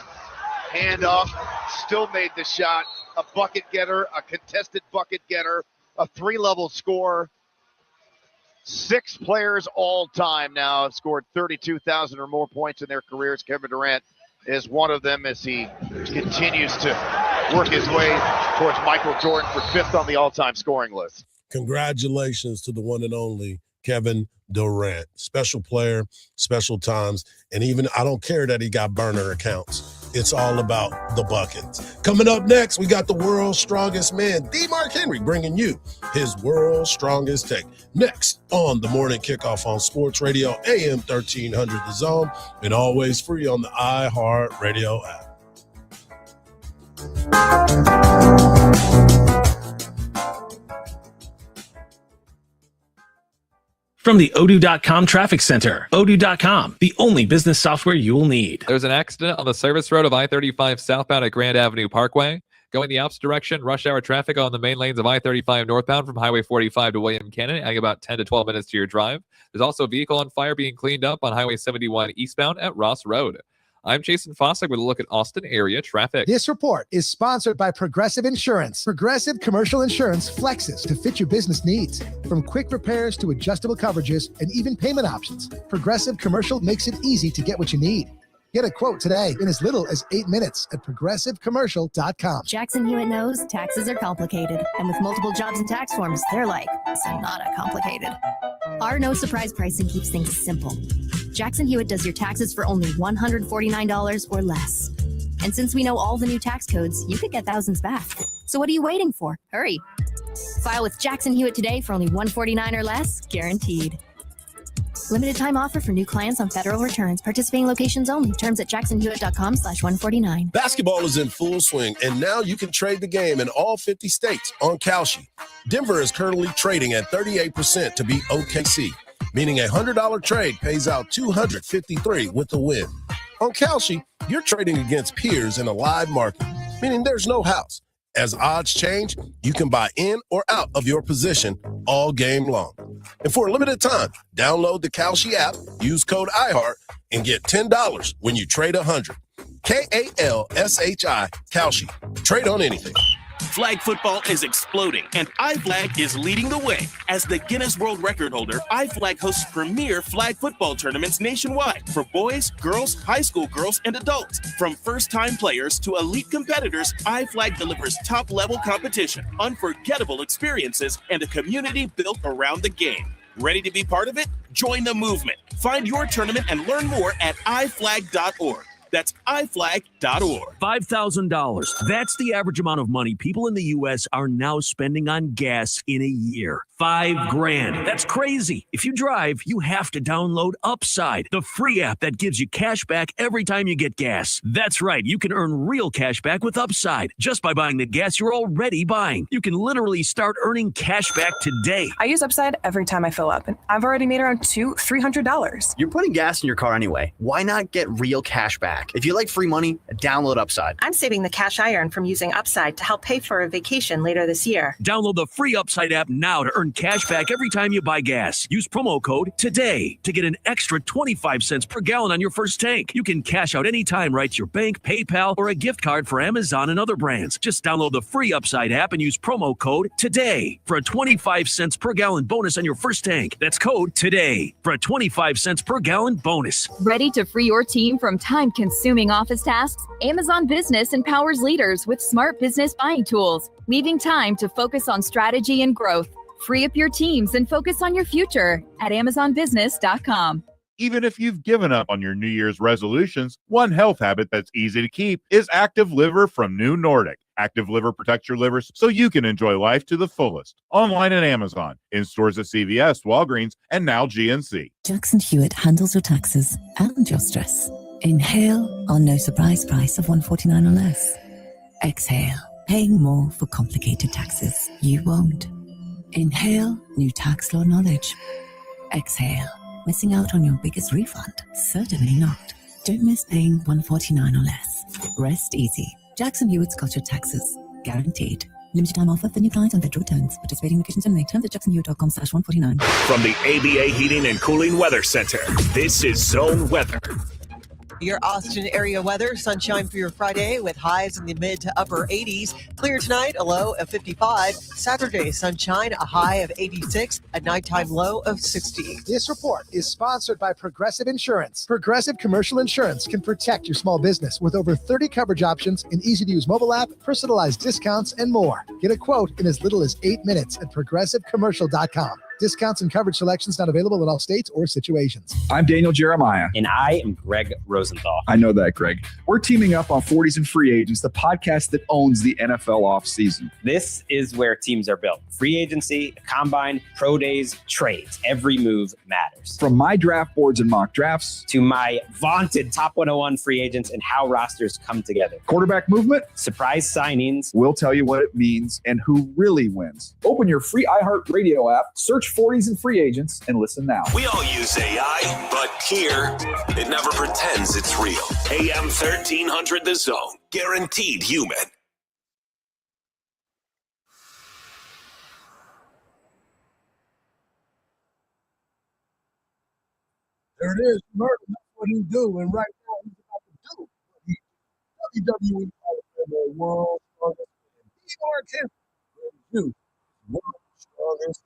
Hand up, still made the shot. A bucket getter, a contested bucket getter, a 3-level score. 6 players all time now have scored 32,000 or more points in their careers. Kevin Durant is one of them as he continues to work his way towards Michael Jordan for 5th on the all-time scoring list. Congratulations to the one and only Kevin Durant. Special player, special times, and even I don't care that he got burner accounts. It's all about the buckets. Coming up next, we got the world's strongest man, D. Mark Henry, bringing you his world's strongest take. Next on the Morning Kickoff on Sports Radio, AM 1300 The Zone, and always free on the iHeart Radio app. From the Odoo.com Traffic Center, Odoo.com, the only business software you will need. There's an accident on the service road of I-35 southbound at Grand Avenue Parkway. Going the opposite direction, rush hour traffic on the main lanes of I-35 northbound from Highway 45 to William Cannon, adding about 10 to 12 minutes to your drive. There's also a vehicle on fire being cleaned up on Highway 71 eastbound at Ross Road. I'm Jason Fossick with a look at Austin area traffic. This report is sponsored by Progressive Insurance. Progressive Commercial Insurance flexes to fit your business needs. From quick repairs to adjustable coverages and even payment options, Progressive Commercial makes it easy to get what you need. Get a quote today in as little as 8 minutes at progressivecommercial.com. Jackson Hewitt knows taxes are complicated, and with multiple jobs and tax forms, they're like sonata complicated. Our no surprise pricing keeps things simple. Jackson Hewitt does your taxes for only $149 or less. And since we know all the new tax codes, you could get thousands back. So what are you waiting for? Hurry. File with Jackson Hewitt today for only $149 or less, guaranteed. Limited time offer for new clients on federal returns. Participating locations only. Terms at jacksonhewitt.com/149. Basketball is in full swing, and now you can trade the game in all 50 states on Kalshi. Denver is currently trading at 38% to beat OKC, meaning a $100 trade pays out $253 with the win. On Kalshi, you're trading against peers in a live market, meaning there's no house. As odds change, you can buy in or out of your position all game long. And for a limited time, download the Kalshi app, use code iHeart, and get $10 when you trade 100. Kalshi, Kalshi. Trade on anything. Flag football is exploding, and iFlag is leading the way. As the Guinness World Record holder, iFlag hosts premier flag football tournaments nationwide for boys, girls, high school girls, and adults. From first-time players to elite competitors, iFlag delivers top-level competition, unforgettable experiences, and a community built around the game. Ready to be part of it? Join the movement. Find your tournament and learn more at iflag.org. That's iflag.org. $5,000. That's the average amount of money people in the U.S. are now spending on gas in a year. $5,000. That's crazy. If you drive, you have to download Upside, the free app that gives you cash back every time you get gas. That's right. You can earn real cash back with Upside just by buying the gas you're already buying. You can literally start earning cash back today. I use Upside every time I fill up, and I've already made around $300. You're putting gas in your car anyway. Why not get real cash back? If you like free money, download Upside. I'm saving the cash I earn from using Upside to help pay for a vacation later this year. Download the free Upside app now to earn cash back every time you buy gas. Use promo code TODAY to get an extra 25 cents per gallon on your first tank. You can cash out anytime right to your bank, PayPal, or a gift card for Amazon and other brands. Just download the free Upside app and use promo code TODAY for a 25 cents per gallon bonus on your first tank. That's code TODAY for a 25 cents per gallon bonus. Ready to free your team from time-consuming office tasks? Amazon Business empowers leaders with smart business buying tools, leaving time to focus on strategy and growth. Free up your teams and focus on your future at amazonbusiness.com. Even if you've given up on your New Year's resolutions, one health habit that's easy to keep is Active Liver from New Nordic. Active Liver protects your liver so you can enjoy life to the fullest. Online at Amazon, in stores at CVS, Walgreens, and now GNC. Jackson Hewitt handles your taxes and your stress. Inhale our no surprise price of $149 or less. Exhale, paying more for complicated taxes. You won't. Inhale new tax law knowledge. Exhale, missing out on your biggest refund? Certainly not. Don't miss paying $149 or less. Rest easy. Jackson Hewitt's got your taxes. Guaranteed. Limited time offer for new clients on federal returns. Participating locations only. Terms at jacksonhewitt.com/149. From the ABA Heating and Cooling Weather Center, this is Zone Weather. Your Austin area weather, sunshine for your Friday with highs in the mid to upper 80s. Clear tonight, a low of 55. Saturday, sunshine, a high of 86. A nighttime low of 60. This report is sponsored by Progressive Insurance. Progressive Commercial Insurance can protect your small business with over 30 coverage options, an easy-to-use mobile app, personalized discounts, and more. Get a quote in as little as 8 minutes at progressivecommercial.com. Discounts and coverage selections not available in all states or situations. I'm Daniel Jeremiah. And I am Greg Rosenthal. I know that, Greg. We're teaming up on 40s and Free Agents, the podcast that owns the NFL offseason. This is where teams are built. Free agency, the combine, pro days, trades. Every move matters. From my draft boards and mock drafts to my vaunted top 101 free agents and how rosters come together. Quarterback movement, surprise signings. We'll tell you what it means and who really wins. Open your free iHeartRadio app, search 40s and Free Agents, and listen now. We all use AI, but here, it never pretends it's real. AM 1300 The Zone. Guaranteed human. There it is, murder. That's what he do. And right now, he's about to do what he WWE the world's strongest man. World's strongest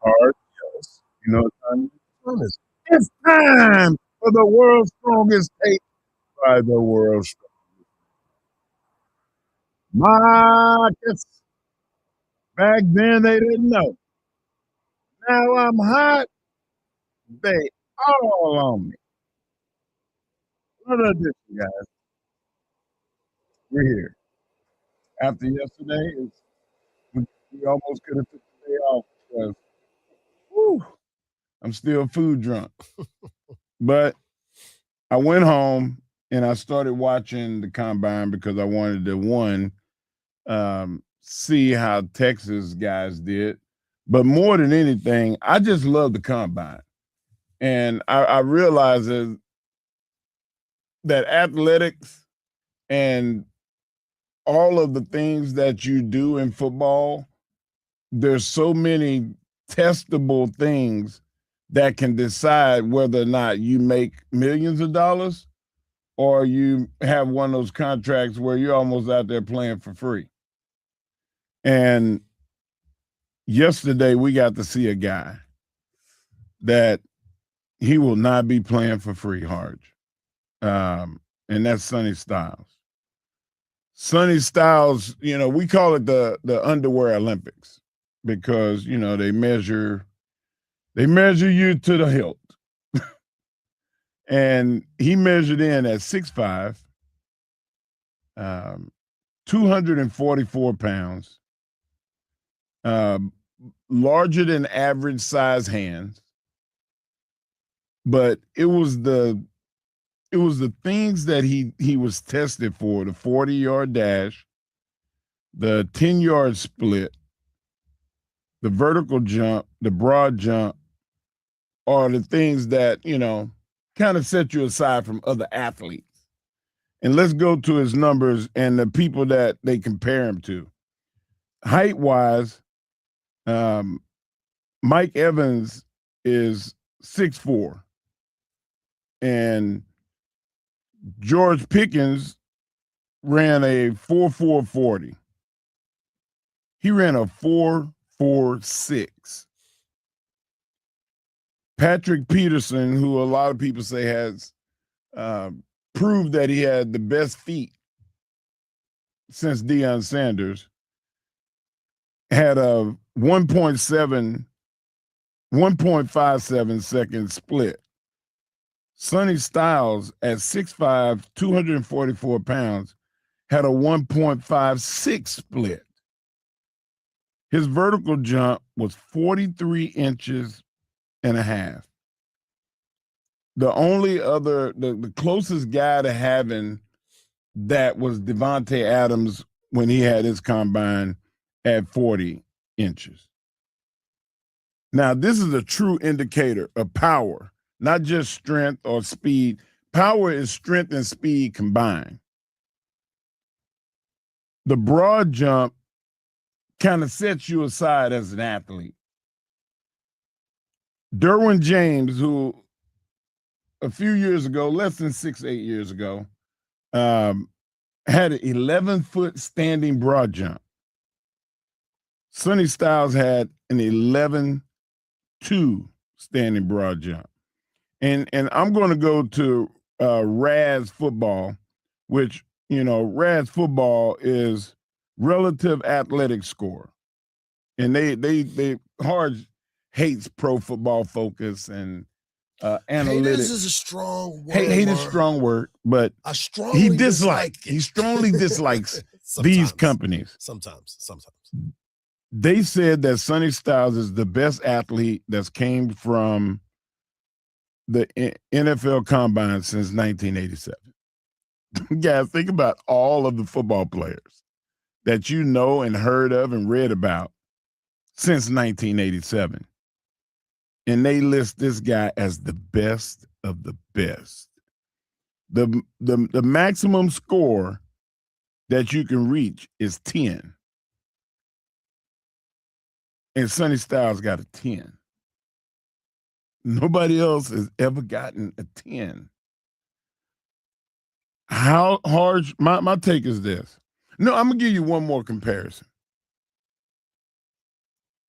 hard. Yes. You know what time it is? It's time for the world's strongest tape by the world's strongest. Marcus. Back then they didn't know. Now I'm hot. They all on me. What I do, guys? We're here. After yesterday, we almost could have took the day off because I'm still food drunk. But I went home and I started watching the combine because I wanted to see how Texas guys did. But more than anything, I just love the combine. And I realized that athletics and all of the things that you do in football, there's so many testable things that can decide whether or not you make millions of dollars or you have one of those contracts where you're almost out there playing for free. And yesterday we got to see a guy that he will not be playing for free, Hardge. And that's Sonny Styles. Sonny Styles, we call it the underwear Olympics because, they measure you to the hilt. And he measured in at 6'5", 244 pounds, larger than average size hands. But it was the things that he was tested for: the 40-yard dash, the 10-yard split, the vertical jump, the broad jump, are the things that, kind of set you aside from other athletes. And let's go to his numbers and the people that they compare him to. Height-wise, Mike Evans is 6'4", and George Pickens ran a 4.40. He ran a 4.46. Patrick Peterson, who a lot of people say has proved that he had the best feet since Deion Sanders, had a 1.57 second split. Sonny Styles at 6'5", 244 pounds, had a 1.56 split. His vertical jump was 43 inches and a half. The only other, the closest guy to having that was Devontae Adams when he had his combine at 40 inches. Now, this is a true indicator of power, not just strength or speed. Power is strength and speed combined. The broad jump kind of sets you aside as an athlete. Derwin James, who a few years ago, less than 6-8 years ago, had an 11-foot standing broad jump. Sonny Styles had an 11.2 standing broad jump. And I'm going to go to RAS football, which, RAS football is relative athletic score. And they Hardge hates Pro Football Focus and analytics. Haters is a strong word. Hate is a strong word, but he strongly dislikes these companies. Sometimes. They said that Sonny Styles is the best athlete that's came from the NFL Combine since 1987. Guys, think about all of the football players that you know and heard of and read about since 1987. And they list this guy as the best of the best. The maximum score that you can reach is 10. And Sonny Styles got a 10. Nobody else has ever gotten a 10. How hard, my take is this. No, I'm going to give you one more comparison.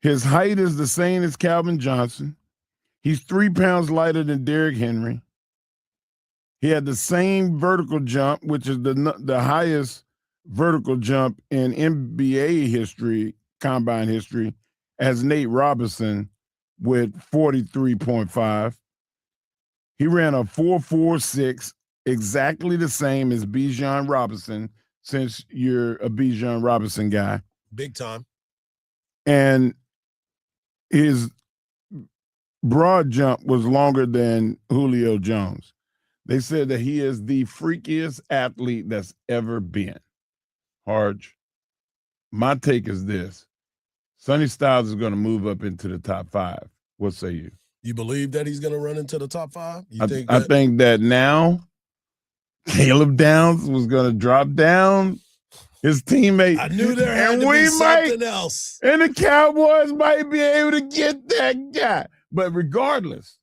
His height is the same as Calvin Johnson. He's 3 pounds lighter than Derrick Henry. He had the same vertical jump, which is the highest vertical jump in NBA history, combine history, as Nate Robinson with 43.5. He ran a 4.46, exactly the same as Bijan Robinson, since you're a Bijan Robinson guy. Big time. And his broad jump was longer than Julio Jones. They said that he is the freakiest athlete that's ever been. Hardge, my take is this. Sonny Styles is going to move up into the top 5. What say you? You believe that he's going to run into the top 5? I think that now Caleb Downs was going to drop down. His teammate. I knew there had to be something else. And the Cowboys might be able to get that guy. But regardless,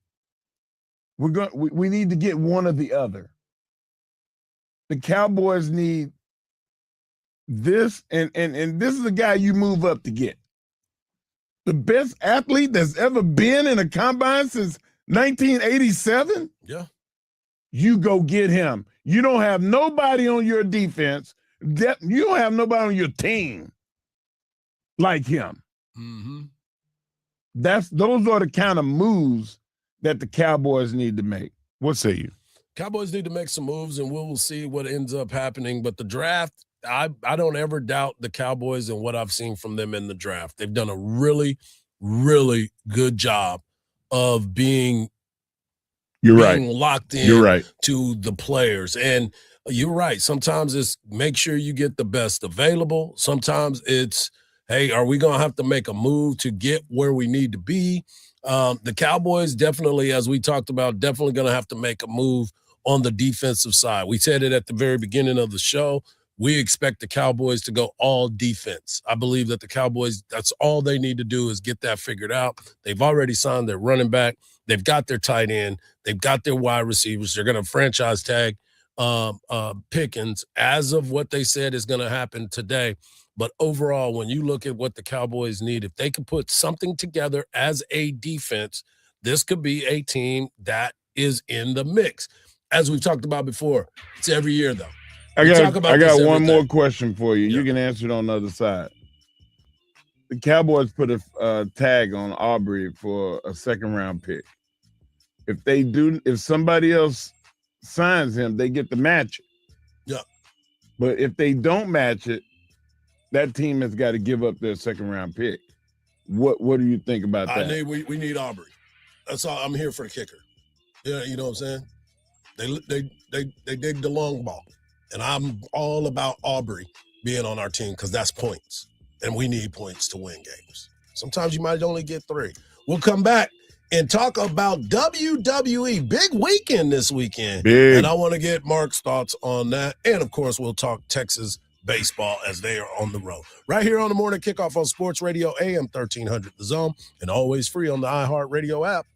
we need to get one or the other. The Cowboys need this, and this is the guy you move up to get. The best athlete that's ever been in a combine since 1987? Yeah. You go get him. You don't have nobody on your defense. You don't have nobody on your team like him. Mm-hmm. Those are the kind of moves that the Cowboys need to make. What say you? Cowboys need to make some moves, and we'll see what ends up happening. But the draft, I don't ever doubt the Cowboys and what I've seen from them in the draft. They've done a really, really good job of being locked in to the players. And you're right. Sometimes it's make sure you get the best available. Sometimes it's, hey, are we going to have to make a move to get where we need to be? The Cowboys definitely, as we talked about, definitely going to have to make a move on the defensive side. We said it at the very beginning of the show. We expect the Cowboys to go all defense. I believe that the Cowboys, that's all they need to do is get that figured out. They've already signed their running back. They've got their tight end. They've got their wide receivers. They're going to franchise tag Pickens as of what they said is going to happen today. But overall, when you look at what the Cowboys need, if they could put something together as a defense, this could be a team that is in the mix. As we've talked about before, it's every year, though. I got one more question for you. Yeah. You can answer it on the other side. The Cowboys put a tag on Aubrey for a second-round pick. If somebody else signs him, they get to match it. Yeah. But if they don't match it, that team has got to give up their second-round pick. What do you think about that? We need Aubrey. That's all. I'm here for the kicker. Yeah, you know what I'm saying? They dig the long ball. And I'm all about Aubrey being on our team because that's points. And we need points to win games. Sometimes you might only get 3. We'll come back and talk about WWE. Big weekend this weekend. Big. And I want to get Mark's thoughts on that. And, of course, we'll talk Texas baseball as they are on the road. Right here on the Morning Kickoff on Sports Radio, AM 1300 The Zone, and always free on the iHeartRadio app.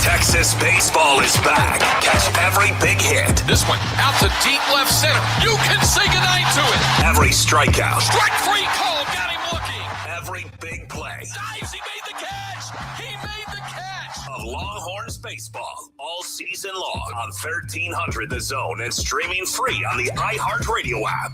Texas baseball is back. Catch every big hit. This one out to deep left center. You can say goodnight to it. Every strikeout. Strike free call. Got him looking. Every big play. Dives. He made the catch. He made the catch. Of Longhorns baseball all season long on 1300 The Zone and streaming free on the iHeartRadio app.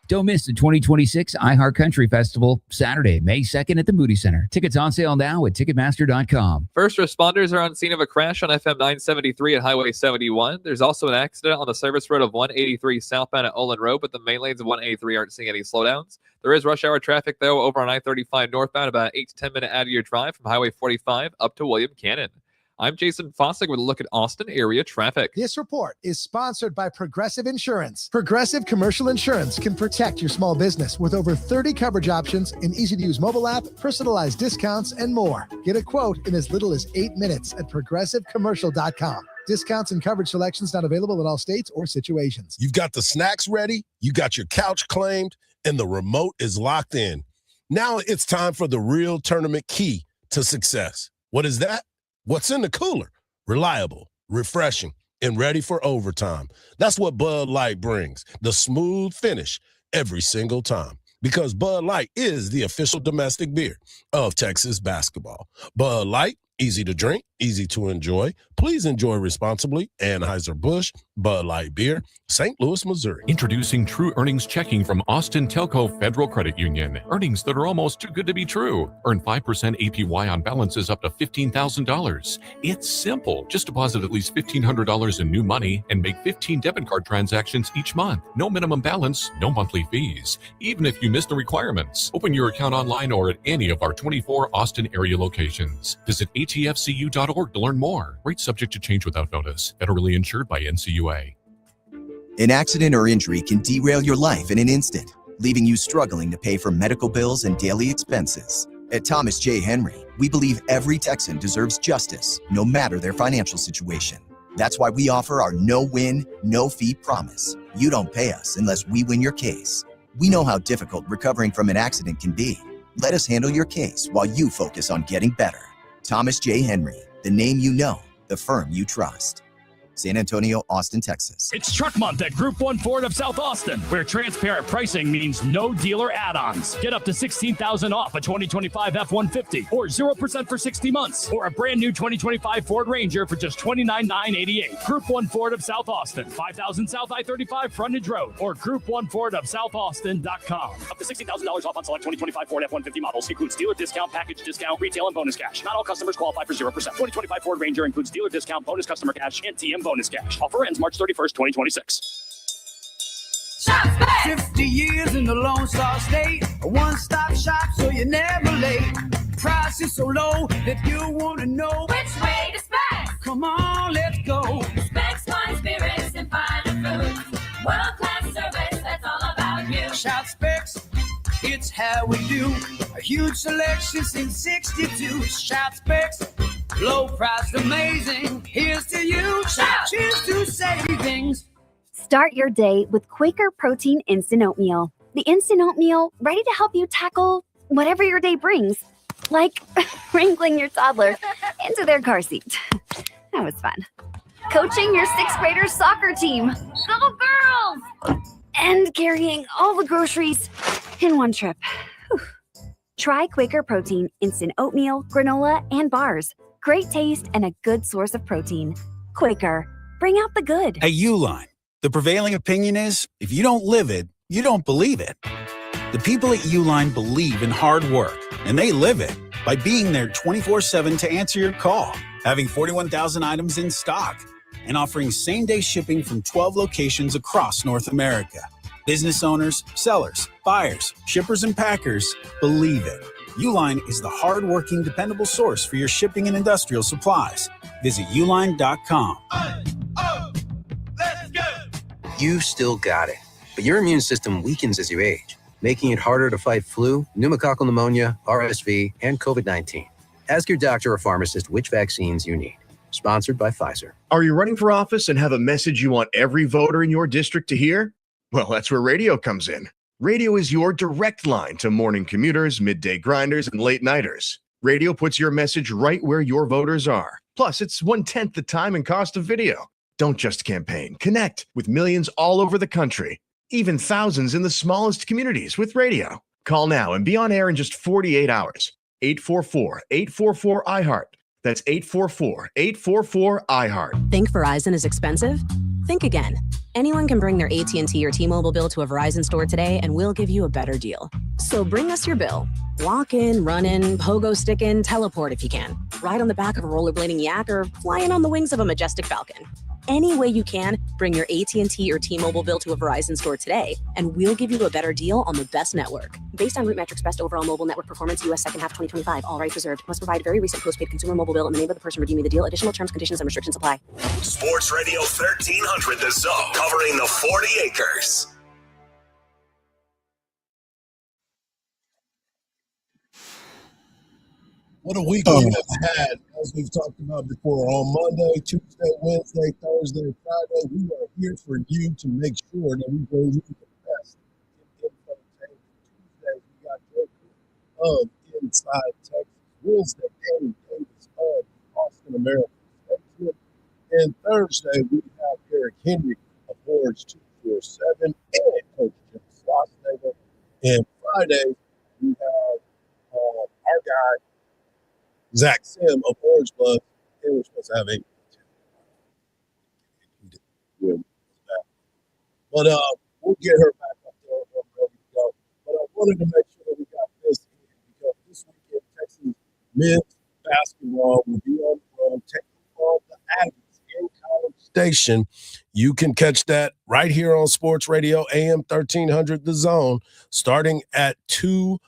Don't miss the 2026 iHeart Country Festival, Saturday, May 2nd at the Moody Center. Tickets on sale now at Ticketmaster.com. First responders are on scene of a crash on FM 973 at Highway 71. There's also an accident on the service road of 183 southbound at Olin Road, but the main lanes of 183 aren't seeing any slowdowns. There is rush hour traffic, though, over on I-35 northbound, about 8 to 10 minute out of your drive from Highway 45 up to William Cannon. I'm Jason Fossick with a look at Austin area traffic. This report is sponsored by Progressive Insurance. Progressive Commercial Insurance can protect your small business with over 30 coverage options, an easy-to-use mobile app, personalized discounts, and more. Get a quote in as little as 8 minutes at progressivecommercial.com. Discounts and coverage selections not available in all states or situations. You've got the snacks ready, you got your couch claimed, and the remote is locked in. Now it's time for the real tournament key to success. What is that? What's in the cooler? Reliable, refreshing, and ready for overtime. That's what Bud Light brings, the smooth finish every single time. Because Bud Light is the official domestic beer of Texas basketball. Bud Light Easy to drink, easy to enjoy. Please enjoy responsibly. Anheuser-Busch, Bud Light Beer, St. Louis, Missouri. Introducing True Earnings Checking from Austin Telco Federal Credit Union. Earnings that are almost too good to be true. Earn 5% APY on balances up to $15,000. It's simple. Just deposit at least $1,500 in new money and make 15 debit card transactions each month. No minimum balance, no monthly fees. Even if you miss the requirements. Open your account online or at any of our 24 Austin area locations. Visit atfcu.org to learn more. Rates subject to change without notice. Federally insured by NCUA. An accident or injury can derail your life in an instant, leaving you struggling to pay for medical bills and daily expenses. At Thomas J. Henry, we believe every Texan deserves justice, no matter their financial situation. That's why we offer our no-win, no-fee promise. You don't pay us unless we win your case. We know how difficult recovering from an accident can be. Let us handle your case while you focus on getting better. Thomas J. Henry, the name you know, the firm you trust. San Antonio, Austin, Texas. It's Truck Month at Group 1 Ford of South Austin, where transparent pricing means no dealer add-ons. Get up to $16,000 off a 2025 F-150 or 0% for 60 months, or a brand new 2025 Ford Ranger for just $29,988. Group 1 Ford of South Austin, 5000 South I-35 Frontage Road, or Group1FordofSouthAustin.com. Up to $60,000 off on select 2025 Ford F-150 models. Includes dealer discount, package discount, retail, and bonus cash. Not all customers qualify for 0%. 2025 Ford Ranger includes dealer discount, bonus customer cash, and TM bonus cash. Offer ends March 31st, 2026. Shop 50 years in the Lone Star State. A one-stop shop so you're never late. Price is so low that you want to know which way to Specs. Come on, let's go. Specs Wine Spirits and Fine Foods. World-class service, that's all about you. Shop Specs, it's how we do. A huge selection since 62. Shop Specs. Low price, amazing. Here's to you. Cheers to savings. Start your day with Quaker Protein Instant Oatmeal. The instant oatmeal ready to help you tackle whatever your day brings, like wrangling your toddler into their car seat. That was fun. Coaching your 6th graders soccer team. Go girls! And carrying all the groceries in one trip. Whew. Try Quaker Protein Instant Oatmeal, granola, and bars. Great taste and a good source of protein. Quaker, bring out the good. At Uline, the prevailing opinion is, if you don't live it, you don't believe it. The people at Uline believe in hard work, and they live it by being there 24/7 to answer your call, having 41,000 items in stock, and offering same-day shipping from 12 locations across North America. Business owners, sellers, buyers, shippers, and packers believe it. Uline is the hard-working, dependable source for your shipping and industrial supplies. Visit uline.com. Let's go! You still got it, but your immune system weakens as you age, making it harder to fight flu, pneumococcal pneumonia, RSV, and COVID-19. Ask your doctor or pharmacist which vaccines you need. Sponsored by Pfizer. Are you running for office and have a message you want every voter in your district to hear? Well, that's where radio comes in. Radio is your direct line to morning commuters, midday grinders, and late nighters. Radio puts your message right where your voters are. Plus, it's 1/10 the time and cost of video. Don't just campaign. Connect with millions all over the country, even thousands in the smallest communities with radio. Call now and be on air in just 48 hours. 844-844-iHeart. That's 844-844-iHeart. Think Verizon is expensive? Think again. Anyone can bring their AT&T or T-Mobile bill to a Verizon store today and we'll give you a better deal. So bring us your bill. Walk in, run in, pogo stick in, teleport if you can. Ride on the back of a rollerblading yak or fly in on the wings of a majestic falcon. Any way you can, bring your AT&T or T-Mobile bill to a Verizon store today, and we'll give you a better deal on the best network. Based on Root Metrics Best Overall Mobile Network Performance, U.S. second half 2025. All rights reserved. Must provide very recent postpaid consumer mobile bill in the name of the person redeeming the deal. Additional terms, conditions, and restrictions apply. Sports Radio 1300 The Zone, covering the 40 acres. What a week we have had, as we've talked about before. On Monday, Tuesday, Wednesday, Thursday, Friday, we are here for you to make sure that we bring you the best in entertainment. Tuesday, we got Joe of Inside Texas. Wednesday, Danny Davis of Austin American. And Thursday, we have Eric Henry of Hardge 247 and Coach Jim Schlossnagle. And Friday, we have our guy, Zach Sim of Orange Blood. They were supposed to have 8. But we'll get her back up there and ready to go. But I wanted to make sure that we got this in because this weekend Texas men's basketball will be on the road taking on the Aggies in College Station. You can catch that right here on Sports Radio AM 1300 The Zone starting at 2:30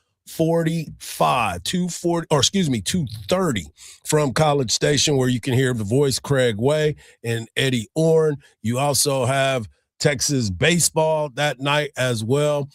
from College Station, where you can hear the voice Craig Way and Eddie Orn. You also have Texas baseball that night as well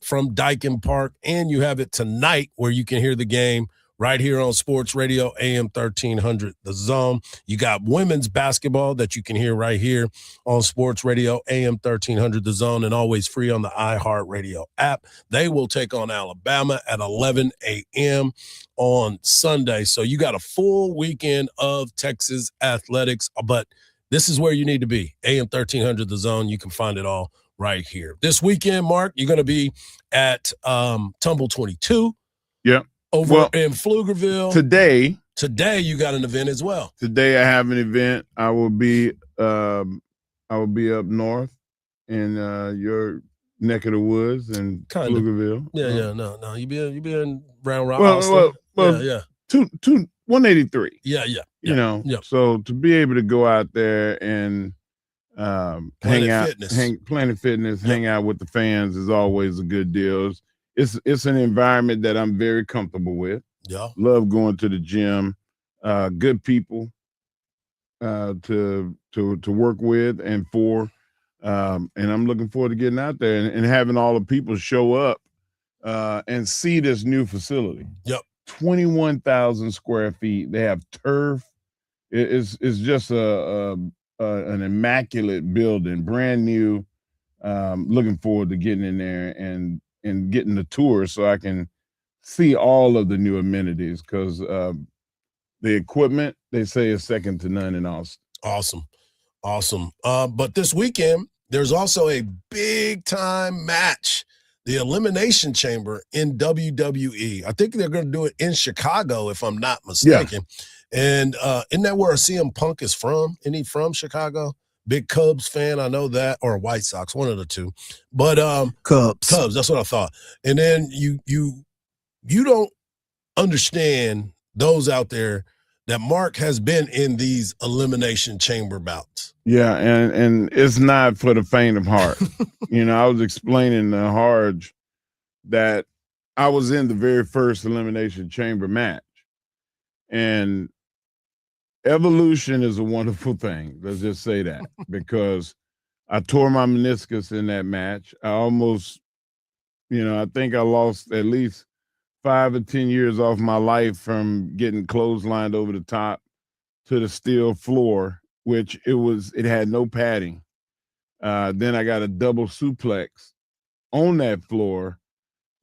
from Dyken Park, and you have it tonight where you can hear the game right here on Sports Radio AM 1300 The Zone. You got women's basketball that you can hear right here on Sports Radio AM 1300 The Zone, and always free on the iHeartRadio app. They will take on Alabama at 11 a.m. on Sunday. So you got a full weekend of Texas athletics, but this is where you need to be. AM 1300 The Zone. You can find it all right here. This weekend, Mark, you're going to be at Tumble 22. Yeah. Over in Pflugerville. Today you got an event as well. Today I have an event. I will be up north in your neck of the woods in Pflugerville. No. You be in Round Rock. Well, yeah. 183. Yeah. You know, so to be able to go out there and hang out, Planet Fitness, hang out with the fans is always a good deal. It's an environment that I'm very comfortable with. Yeah, love going to the gym. Good people to work with and for, and I'm looking forward to getting out there and having all the people show up and see this new facility. Yep, 21,000 square feet. They have turf. It's just an immaculate building, brand new. Looking forward to getting in there and getting the tour so I can see all of the new amenities because the equipment, they say, is second to none in Austin. Awesome. But this weekend, there's also a big-time match, the Elimination Chamber in WWE. I think they're going to do it in Chicago, if I'm not mistaken. Yeah. And isn't that where CM Punk is from? Isn't he from Chicago? Big Cubs fan, I know that, or White Sox, one of the two. But Cubs, that's what I thought. And then you don't understand, those out there, that Mark has been in these Elimination Chamber bouts. Yeah, and it's not for the faint of heart. I was explaining to Hardge that I was in the very first Elimination Chamber match. And evolution is a wonderful thing. Let's just say that, because I tore my meniscus in that match. I almost, I think I lost at least 5 or 10 years off my life from getting clotheslined over the top to the steel floor, which it had no padding. Then I got a double suplex on that floor.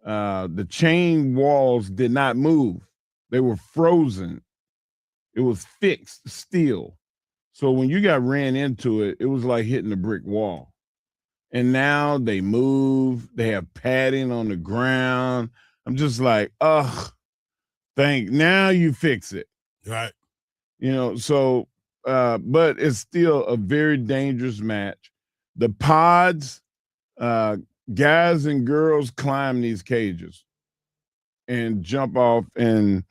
The chain walls did not move. They were frozen. It was fixed steel. So when you got ran into it, it was like hitting a brick wall. And now they move. They have padding on the ground. I'm just like, now you fix it. Right. So, but it's still a very dangerous match. The pods, guys and girls climb these cages and jump off and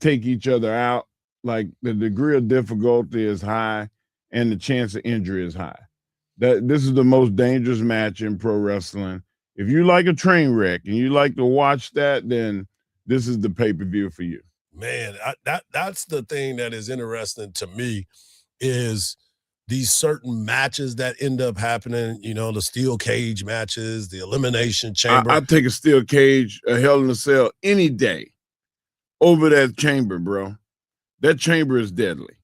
take each other out. Like, the degree of difficulty is high and the chance of injury is high. This is the most dangerous match in pro wrestling. If you like a train wreck and you like to watch that, then this is the pay-per-view for you. Man, that's the thing that is interesting to me, is these certain matches that end up happening, the steel cage matches, the Elimination Chamber. I take a steel cage, a Hell in a Cell any day over that chamber, bro. That chamber is deadly.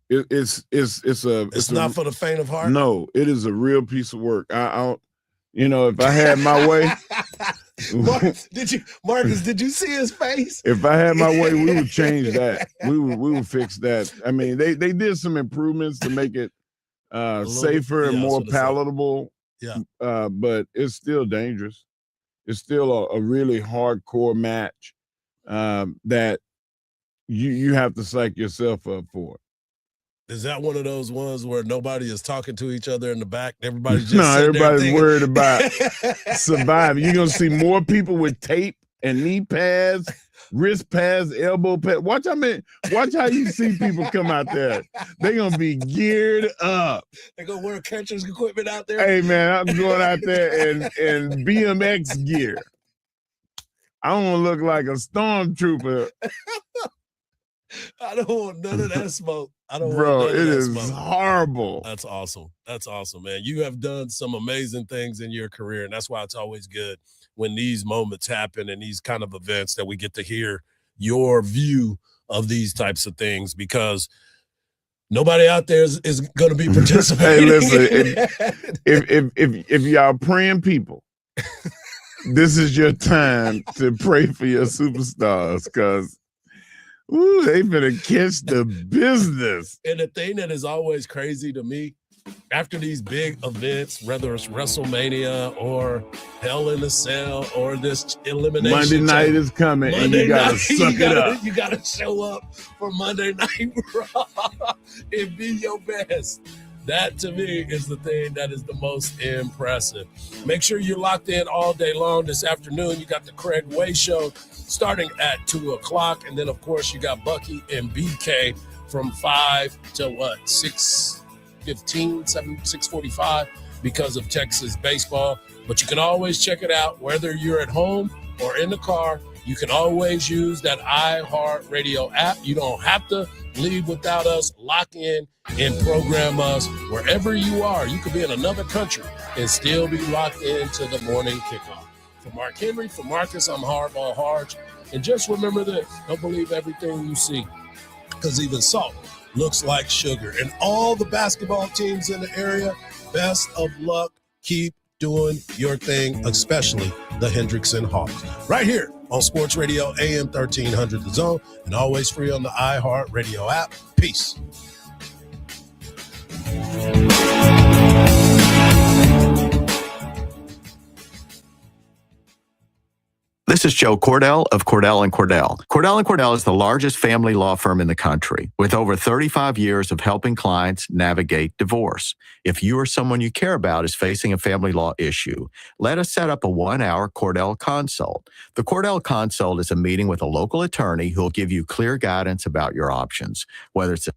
It's not for the faint of heart. No, it is a real piece of work. If I had my way, Marcus, did you see his face? If I had my way, we would change that. We would fix that. I mean, they did some improvements to make it safer and more palatable. Yeah. But it's still dangerous. It's still a really hardcore match that you have to psych yourself up for it. Is that one of those ones where nobody is talking to each other in the back? Everybody's just No, sitting there everybody's thinking- worried about surviving. You're gonna see more people with tape and knee pads, wrist pads, elbow pads. Watch how you see people come out there. They're gonna be geared up. They're gonna wear catcher's equipment out there. Hey man, I'm going out there in BMX gear. I don't want to look like a stormtrooper. I don't want none of that smoke. I don't Bro, want none it of that is smoke. horrible. That's awesome. That's awesome, man. You have done some amazing things in your career, and that's why it's always good when these moments happen and these kind of events that we get to hear your view of these types of things, because nobody out there is going to be participating. Hey, listen, if y'all praying people, this is your time to pray for your superstars, because they finna catch the business. And the thing that is always crazy to me, after these big events, whether it's WrestleMania or Hell in a Cell or this elimination, Monday night is coming, and you gotta suck it up. You gotta show up for Monday Night Raw and be your best. That to me is the thing that is the most impressive. Make sure you're locked in all day long. This afternoon, you got the Craig Way Show starting at 2:00. And then, of course, you got Bucky and BK from 5 to 6:15, 6:45 because of Texas baseball. But you can always check it out, whether you're at home or in the car. You can always use that iHeartRadio app. You don't have to leave without us. Lock in and program us wherever you are. You could be in another country and still be locked into the morning kickoff. For Mark Henry, for Marcus, I'm Hardball Hardge. And just remember this, don't believe everything you see, because even salt looks like sugar. And all the basketball teams in the area, best of luck. Keep doing your thing, especially the Hendrickson Hawks. Right here on Sports Radio AM 1300 The Zone, and always free on the iHeartRadio app. Peace. This is Joe Cordell of Cordell & Cordell. Cordell & Cordell is the largest family law firm in the country with over 35 years of helping clients navigate divorce. If you or someone you care about is facing a family law issue, let us set up a 1-hour Cordell Consult. The Cordell Consult is a meeting with a local attorney who will give you clear guidance about your options, whether it's a